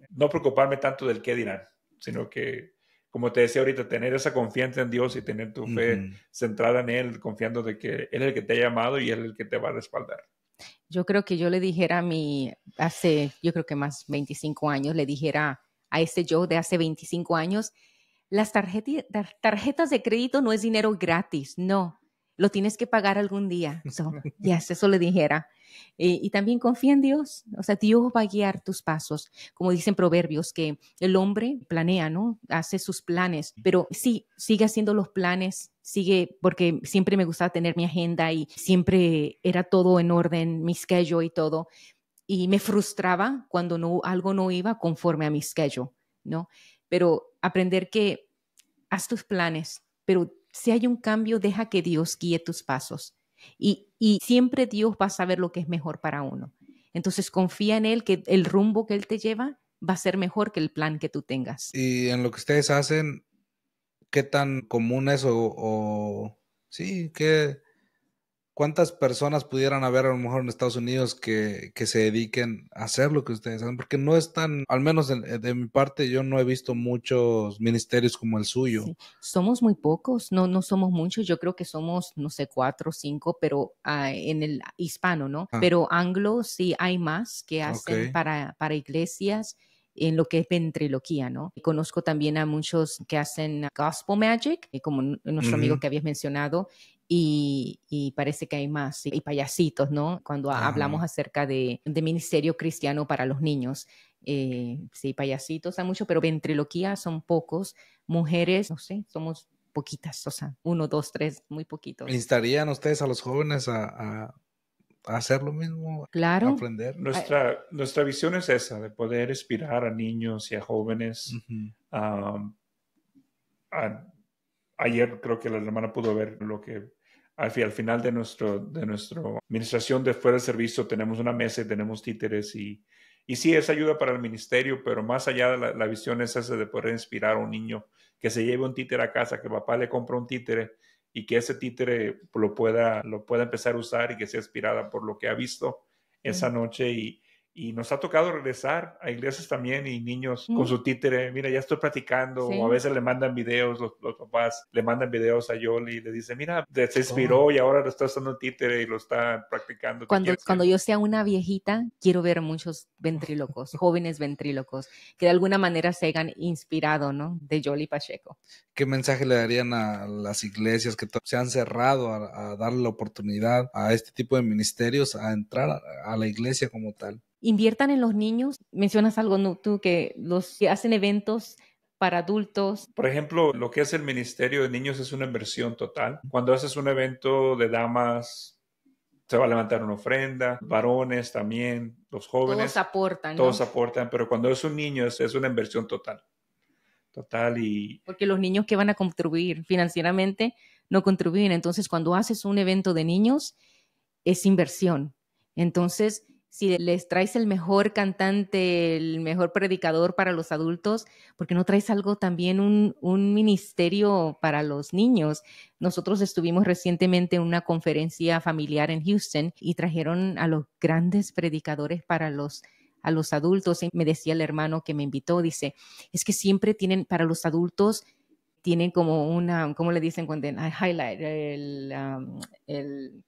no preocuparme tanto del qué dirán, sino que, como te decía ahorita, tener esa confianza en Dios y tener tu fe centrada en Él, confiando de que Él es el que te ha llamado y Él es el que te va a respaldar. Yo creo que yo le dijera yo creo que más 25 años, le dijera a ese yo de hace 25 años, las tarjetas de crédito no es dinero gratis, no, lo tienes que pagar algún día. Eso le dijera. Y también confía en Dios, o sea, Dios va a guiar tus pasos. Como dicen Proverbios, que el hombre planea, ¿no? Hace sus planes, pero sí, sigue haciendo los planes, porque siempre me gustaba tener mi agenda y siempre era todo en orden, mi schedule y todo. Y me frustraba cuando algo no iba conforme a mi schedule, ¿no? Pero aprender que haz tus planes, pero si hay un cambio, deja que Dios guíe tus pasos. Y siempre Dios va a saber lo que es mejor para uno. Entonces confía en Él, que el rumbo que Él te lleva va a ser mejor que el plan que tú tengas. Y en lo que ustedes hacen, ¿qué tan común es sí, ¿cuántas personas pudieran haber a lo mejor en Estados Unidos que se dediquen a hacer lo que ustedes hacen? Porque no es tan, al menos de mi parte, yo no he visto muchos ministerios como el suyo. Sí. Somos muy pocos, no somos muchos. Yo creo que somos, no sé, 4 o 5, pero en el hispano, ¿no? Pero anglo sí hay más que hacen para iglesias en lo que es ventriloquía, ¿no? Y conozco también a muchos que hacen gospel magic, como nuestro amigo que habías mencionado, y parece que hay más, y payasitos, ¿no? Cuando hablamos acerca de ministerio cristiano para los niños. Sí, payasitos hay mucho, pero ventriloquía son pocos. Mujeres, no sé, somos poquitas, o sea, 1, 2, 3, muy poquitos. ¿Instarían ustedes a los jóvenes a hacer lo mismo? Claro. A aprender. Nuestra visión es esa, de poder inspirar a niños y a jóvenes. Ayer creo que la hermana pudo ver lo que al final de nuestra administración de fuera del servicio tenemos una mesa y tenemos títeres y sí, es ayuda para el ministerio, pero más allá de la visión es esa de poder inspirar a un niño que se lleve un títere a casa, que papá le compra un títere y que ese títere lo pueda empezar a usar y que sea inspirada por lo que ha visto esa noche. Y nos ha tocado regresar a iglesias también y niños con su títere. Mira, ya estoy practicando. O a veces le mandan videos, los papás le mandan videos a Yoli y le dicen, mira, se inspiró y ahora lo está usando títere y lo está practicando. Cuando yo sea una viejita, quiero ver muchos ventrílocos, jóvenes ventrílocos, que de alguna manera se hayan inspirado, ¿no? De Yoli Pacheco. ¿Qué mensaje le darían a las iglesias que se han cerrado a darle la oportunidad a este tipo de ministerios a entrar a la iglesia como tal? Inviertan en los niños. Mencionas algo, ¿no? Tú, que los que hacen eventos para adultos. Por ejemplo, lo que es el ministerio de niños es una inversión total. Cuando haces un evento de damas, se va a levantar una ofrenda, varones también, los jóvenes. Todos aportan, ¿no? Todos aportan, pero cuando es un niño es una inversión total. Porque los niños que van a contribuir financieramente no contribuyen. Entonces, cuando haces un evento de niños, es inversión. Entonces, si les traes el mejor cantante, el mejor predicador para los adultos, ¿por qué no traes algo también, un ministerio para los niños? Nosotros estuvimos recientemente en una conferencia familiar en Houston y trajeron a los grandes predicadores para a los adultos. Y me decía el hermano que me invitó, dice, es que siempre tienen para los adultos, tienen como una, ¿cómo le dicen cuando highlight? El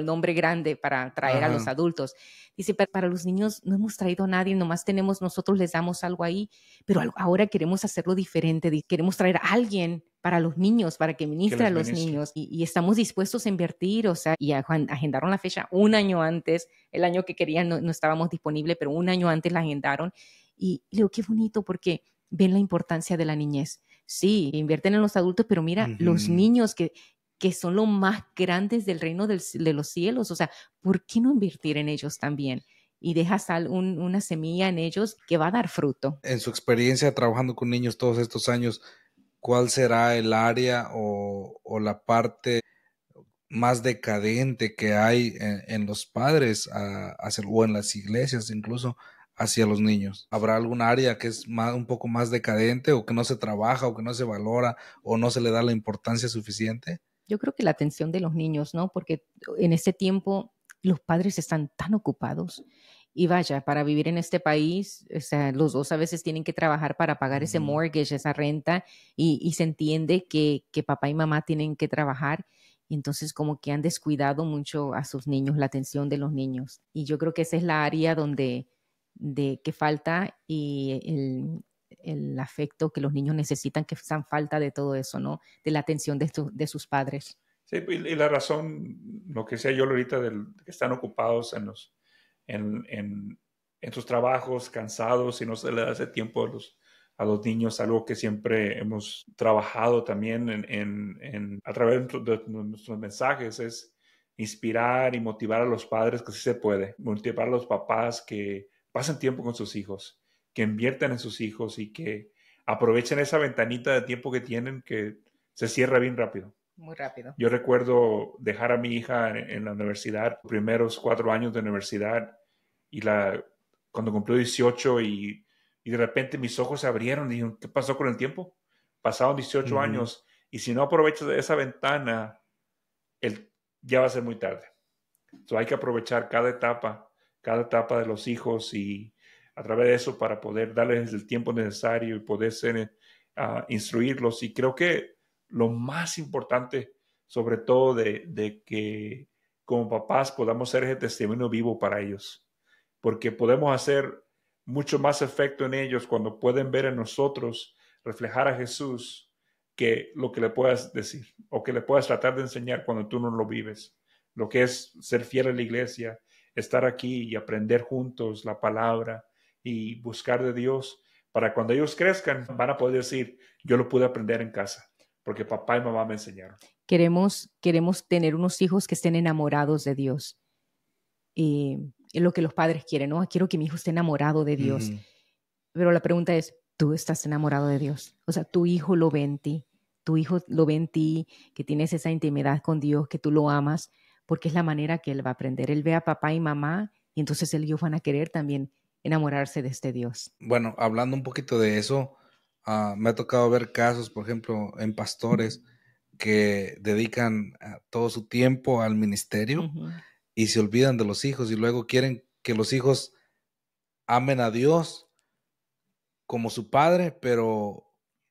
nombre grande para traer a los adultos. Dice, para los niños no hemos traído a nadie, nomás nosotros les damos algo ahí, pero ahora queremos hacerlo diferente, queremos traer a alguien para los niños, para que ministre a los niños, y estamos dispuestos a invertir, o sea, y agendaron la fecha un año antes, el año que querían no estábamos disponibles, pero un año antes la agendaron, y digo, qué bonito, porque ven la importancia de la niñez. Sí, invierten en los adultos, pero mira, los niños que son los más grandes del reino de los cielos. O sea, ¿por qué no invertir en ellos también? Y dejas una semilla en ellos que va a dar fruto. En su experiencia trabajando con niños todos estos años, ¿cuál será el área o la parte más decadente que hay en los padres o en las iglesias incluso hacia los niños? ¿Habrá algún área que es un poco más decadente o que no se trabaja o que no se valora o no se le da la importancia suficiente? Yo creo que la atención de los niños, ¿no? Porque en este tiempo los padres están tan ocupados y vaya, para vivir en este país, o sea, los dos a veces tienen que trabajar para pagar ese mortgage, esa renta y se entiende que papá y mamá tienen que trabajar y entonces como que han descuidado mucho a sus niños, la atención de los niños. Y yo creo que esa es la área que falta y el afecto que los niños necesitan, que están falta de todo eso, ¿no? De la atención de sus padres. Sí, y la razón, lo que decía yo ahorita, que están ocupados en sus trabajos, cansados y no se les hace tiempo a los niños, algo que siempre hemos trabajado también a través de nuestros mensajes, es inspirar y motivar a los padres que sí se puede, motivar a los papás que pasen tiempo con sus hijos, que inviertan en sus hijos y que aprovechen esa ventanita de tiempo que tienen que se cierra bien rápido. Muy rápido. Yo recuerdo dejar a mi hija en la universidad, los primeros 4 años de universidad, y cuando cumplió 18 y de repente mis ojos se abrieron y dije, ¿qué pasó con el tiempo? Pasaron 18 años y si no aprovechas esa ventana, ya va a ser muy tarde. So, hay que aprovechar cada etapa de los hijos y a través de eso para poder darles el tiempo necesario y poder instruirlos. Y creo que lo más importante, sobre todo de que como papás podamos ser ese testimonio vivo para ellos, porque podemos hacer mucho más efecto en ellos cuando pueden ver en nosotros reflejar a Jesús que lo que le puedas decir o que le puedas tratar de enseñar cuando tú no lo vives. Lo que es ser fiel a la iglesia, estar aquí y aprender juntos la palabra y buscar de Dios para cuando ellos crezcan van a poder decir, yo lo pude aprender en casa porque papá y mamá me enseñaron. Queremos tener unos hijos que estén enamorados de Dios. Es lo que los padres quieren, ¿no? Quiero que mi hijo esté enamorado de Dios. Pero la pregunta es, ¿tú estás enamorado de Dios? O sea, tu hijo lo ve en ti. Tu hijo lo ve en ti, que tienes esa intimidad con Dios, que tú lo amas, porque es la manera que él va a aprender. Él ve a papá y mamá y entonces ellos van a querer también enamorarse de este Dios. Bueno, hablando un poquito de eso, me ha tocado ver casos, por ejemplo, en pastores que dedican todo su tiempo al ministerio y se olvidan de los hijos y luego quieren que los hijos amen a Dios como su padre, pero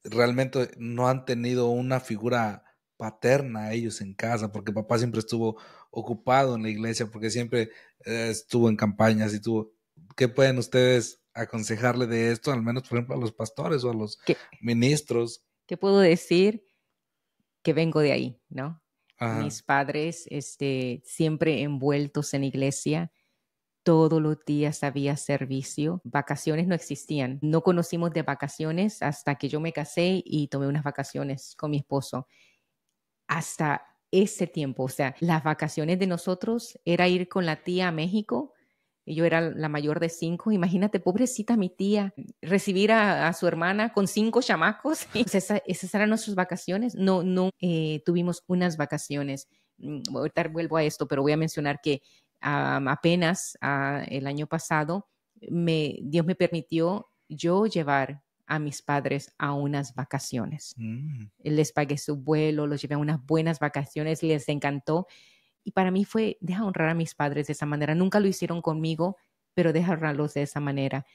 realmente no han tenido una figura paterna a ellos en casa, porque papá siempre estuvo ocupado en la iglesia, porque siempre estuvo en campañas y tuvo. ¿Qué pueden ustedes aconsejarle de esto, al menos, por ejemplo, a los pastores o a los ministros? ¿Qué puedo decir? Que vengo de ahí, ¿no? Ajá. Mis padres siempre envueltos en iglesia, todos los días había servicio, vacaciones no existían, no conocimos de vacaciones hasta que yo me casé y tomé unas vacaciones con mi esposo. Hasta ese tiempo, o sea, las vacaciones de nosotros era ir con la tía a México. Y yo era la mayor de 5. Imagínate, pobrecita mi tía, recibir a su hermana con 5 chamacos. Pues esas eran nuestras vacaciones. No tuvimos unas vacaciones. Ahorita vuelvo a esto, pero voy a mencionar que apenas el año pasado Dios me permitió yo llevar a mis padres a unas vacaciones. Les pagué su vuelo, los llevé a unas buenas vacaciones, les encantó. Y para mí fue, deja honrar a mis padres de esa manera. Nunca lo hicieron conmigo, pero deja honrarlos de esa manera.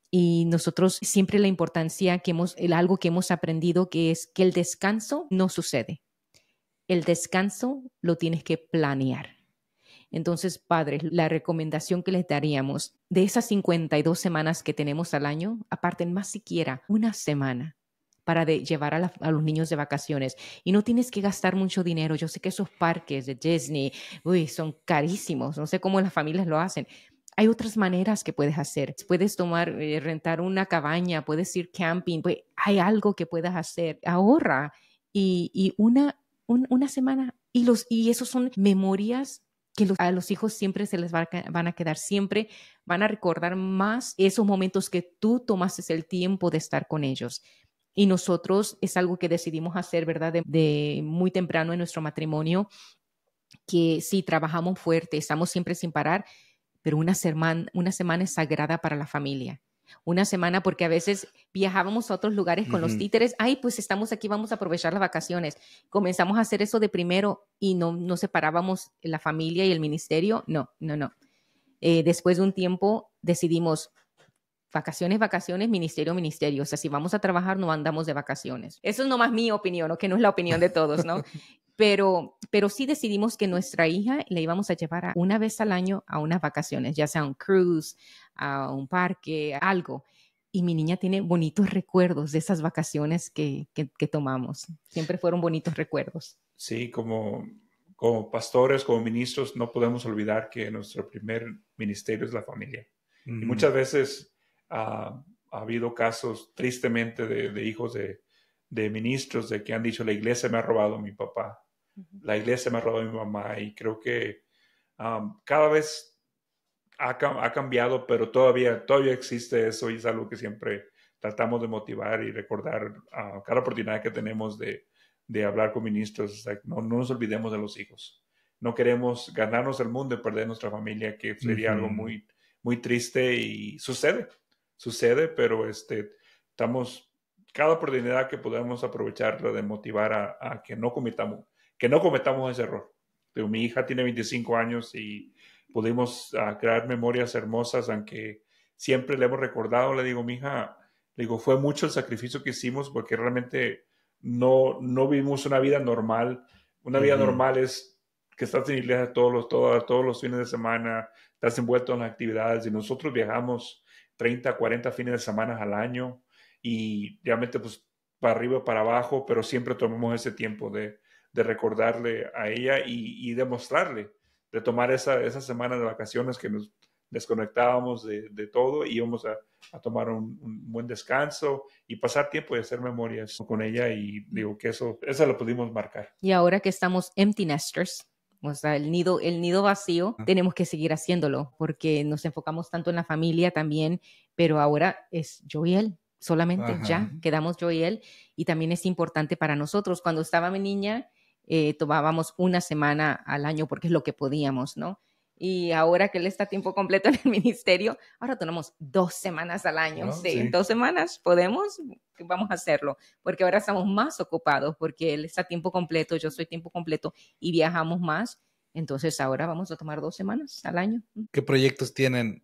Y nosotros siempre la importancia algo que hemos aprendido, que es que el descanso no sucede. El descanso lo tienes que planear. Entonces, padres, la recomendación que les daríamos de esas 52 semanas que tenemos al año, aparten más siquiera una semana para llevar a los niños de vacaciones. Y no tienes que gastar mucho dinero. Yo sé que esos parques de Disney, son carísimos. No sé cómo las familias lo hacen. Hay otras maneras que puedes hacer. Puedes rentar una cabaña, puedes ir camping. Hay algo que puedas hacer. Ahorra. Y una semana. Y esos son memorias que a los hijos siempre se les van a quedar. Siempre van a recordar más esos momentos que tú tomaste el tiempo de estar con ellos. Y nosotros es algo que decidimos hacer, ¿verdad? De muy temprano en nuestro matrimonio, que sí, trabajamos fuerte, estamos siempre sin parar, pero una semana es sagrada para la familia. Una semana, porque a veces viajábamos a otros lugares con los títeres. Ay, pues estamos aquí, vamos a aprovechar las vacaciones. Comenzamos a hacer eso de primero y no separábamos la familia y el ministerio. No. Después de un tiempo decidimos vacaciones, ministerio. O sea, si vamos a trabajar, no andamos de vacaciones. Eso es nomás mi opinión, ¿no? Que no es la opinión de todos, ¿no? Pero sí decidimos que nuestra hija la íbamos a llevar una vez al año a unas vacaciones, ya sea a un cruise, a un parque, algo. Y mi niña tiene bonitos recuerdos de esas vacaciones que tomamos. Siempre fueron bonitos recuerdos. Sí, como pastores, como ministros, no podemos olvidar que nuestro primer ministerio es la familia. Y muchas veces ha habido casos, tristemente, de hijos de ministros de que han dicho, la iglesia me ha robado a mi papá, la iglesia me ha robado a mi mamá, y creo que cada vez ha cambiado, pero todavía existe eso y es algo que siempre tratamos de motivar y recordar cada oportunidad que tenemos de hablar con ministros. No nos olvidemos de los hijos. No queremos ganarnos el mundo y perder nuestra familia, que sería algo muy, muy triste, y sucede, pero cada oportunidad que podamos aprovecharla de motivar a que no cometamos ese error, Mi hija tiene 25 años y pudimos crear memorias hermosas, aunque siempre le hemos recordado. Le digo, mi hija, le digo, fue mucho el sacrificio que hicimos porque realmente no vivimos una vida normal. Una vida normal es que estás en iglesia todos los fines de semana, estás envuelto en las actividades, y nosotros viajamos 30, 40 fines de semana al año y realmente pues para arriba y para abajo, pero siempre tomamos ese tiempo de recordarle a ella y demostrarle, de tomar esa semana de vacaciones que nos desconectábamos de todo y íbamos a tomar un buen descanso y pasar tiempo y hacer memorias con ella, y digo que eso lo pudimos marcar. Y ahora que estamos empty nesters, o sea, el nido vacío, tenemos que seguir haciéndolo porque nos enfocamos tanto en la familia también, pero ahora es yo y él. Solamente ya quedamos yo y él, y también es importante para nosotros. Cuando estaba mi niña, tomábamos una semana al año porque es lo que podíamos, ¿no? Y ahora que él está a tiempo completo en el ministerio, ahora tenemos 2 semanas al año. Sí, 2 semanas podemos, vamos a hacerlo, porque ahora estamos más ocupados, porque él está a tiempo completo, yo soy tiempo completo y viajamos más. Entonces ahora vamos a tomar 2 semanas al año. ¿Qué proyectos tienen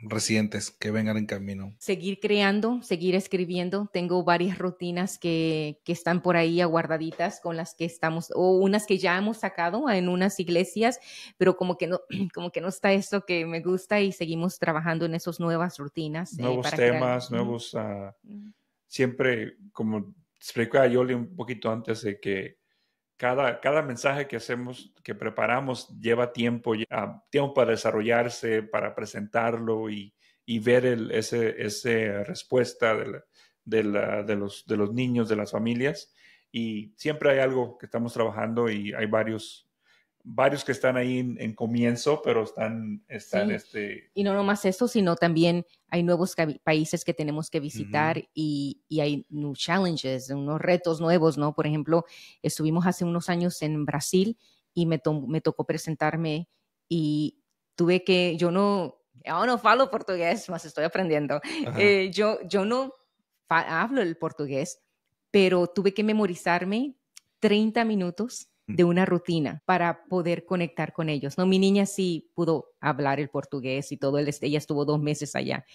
recientes que vengan en camino? Seguir creando, seguir escribiendo. Tengo varias rutinas que están por ahí aguardaditas, con las que estamos, o unas que ya hemos sacado en unas iglesias, pero como que no está esto que me gusta, y seguimos trabajando en esas nuevas rutinas. Nuevos temas, nuevos... siempre, como explicaba Yoli un poquito antes, de que cada mensaje que hacemos, que preparamos, lleva tiempo para desarrollarse, para presentarlo y ver esa respuesta de los niños, de las familias. Y siempre hay algo que estamos trabajando, y hay varios que están ahí en comienzo, pero están sí. Y no nomás eso, sino también hay nuevos países que tenemos que visitar, y hay new challenges, unos retos nuevos, ¿no? Por ejemplo, estuvimos hace unos años en Brasil y me tocó presentarme, y tuve que, yo no falo portugués, más estoy aprendiendo. Yo no hablo el portugués, pero tuve que memorizarme 30 minutos de una rutina para poder conectar con ellos, ¿no? Mi niña sí pudo hablar el portugués y todo, ella estuvo 2 meses allá.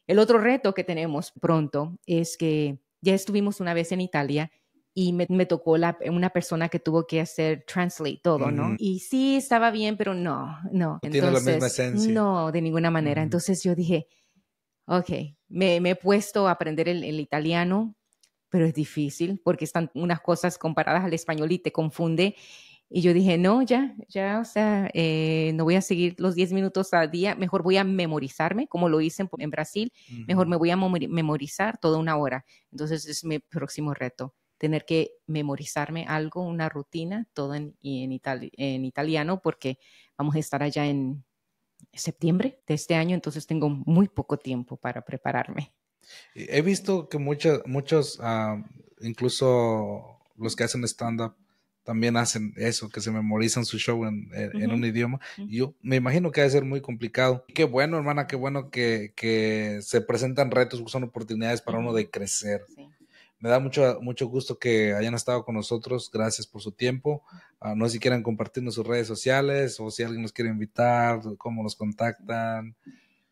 El otro reto que tenemos pronto es que ya estuvimos una vez en Italia y me tocó una persona que tuvo que hacer translate todo, ¿no? Y sí, estaba bien, pero no. Entonces, tiene la misma esencia. No, de ninguna manera. Entonces yo dije, ok, me he puesto a aprender el italiano, pero es difícil porque están unas cosas comparadas al español y te confunde. Y yo dije, no, ya, o sea, no voy a seguir los 10 minutos al día, mejor voy a memorizarme, como lo hice en Brasil, mejor me voy a memorizar toda una hora. Entonces es mi próximo reto, tener que memorizarme algo, una rutina, todo en italiano, porque vamos a estar allá en septiembre de este año, entonces tengo muy poco tiempo para prepararme. He visto que muchos, incluso los que hacen stand-up, también hacen eso, que se memorizan su show en un idioma. Y yo me imagino que debe ser muy complicado. Qué bueno, hermana, qué bueno que se presentan retos, son oportunidades para uno de crecer. Sí. Me da mucho gusto que hayan estado con nosotros. Gracias por su tiempo. No sé si quieren compartirnos sus redes sociales, o si alguien nos quiere invitar, cómo los contactan.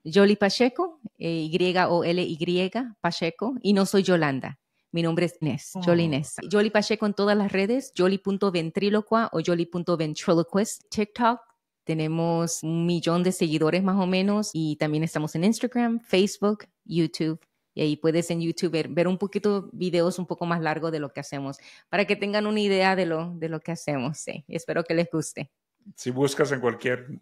Yoli Pacheco, YOLY Pacheco, y no soy Yolanda. Mi nombre es Inés, Yoli Inés. Yoli Pacheco en todas las redes, Yoli.ventriloqua o Yoli.ventriloquist. TikTok, tenemos 1 millón de seguidores más o menos, y también estamos en Instagram, Facebook, YouTube. Y ahí puedes en YouTube ver un poquito videos un poco más largos de lo que hacemos, para que tengan una idea de lo que hacemos. Sí, espero que les guste. Si buscas en cualquier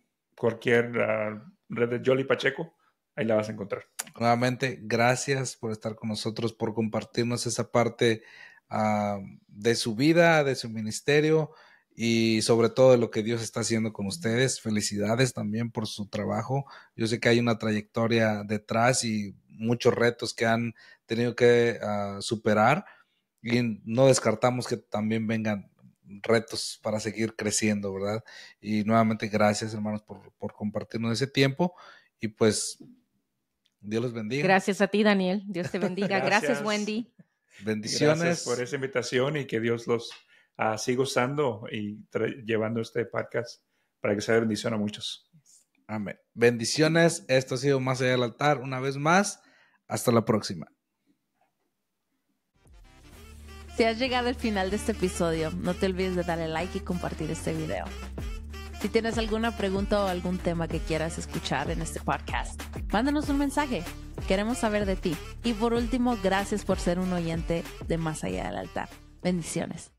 red de Yoli Pacheco, ahí la vas a encontrar. Nuevamente, gracias por estar con nosotros, por compartirnos esa parte de su vida, de su ministerio, y sobre todo de lo que Dios está haciendo con ustedes. Felicidades también por su trabajo. Yo sé que hay una trayectoria detrás y muchos retos que han tenido que superar, y no descartamos que también vengan retos para seguir creciendo, ¿verdad? Y nuevamente gracias, hermanos, por compartirnos ese tiempo, y pues Dios los bendiga. Gracias a ti, Daniel. Dios te bendiga. Gracias, Wendy. Bendiciones. Gracias por esa invitación, y que Dios los así gozando y llevando este podcast para que sea de bendición a muchos. Amén. Bendiciones. Esto ha sido Más Allá del Altar. Una vez más, hasta la próxima. Si has llegado al final de este episodio, no te olvides de darle like y compartir este video. Si tienes alguna pregunta o algún tema que quieras escuchar en este podcast, mándanos un mensaje. Queremos saber de ti. Y por último, gracias por ser un oyente de Más Allá del Altar. Bendiciones.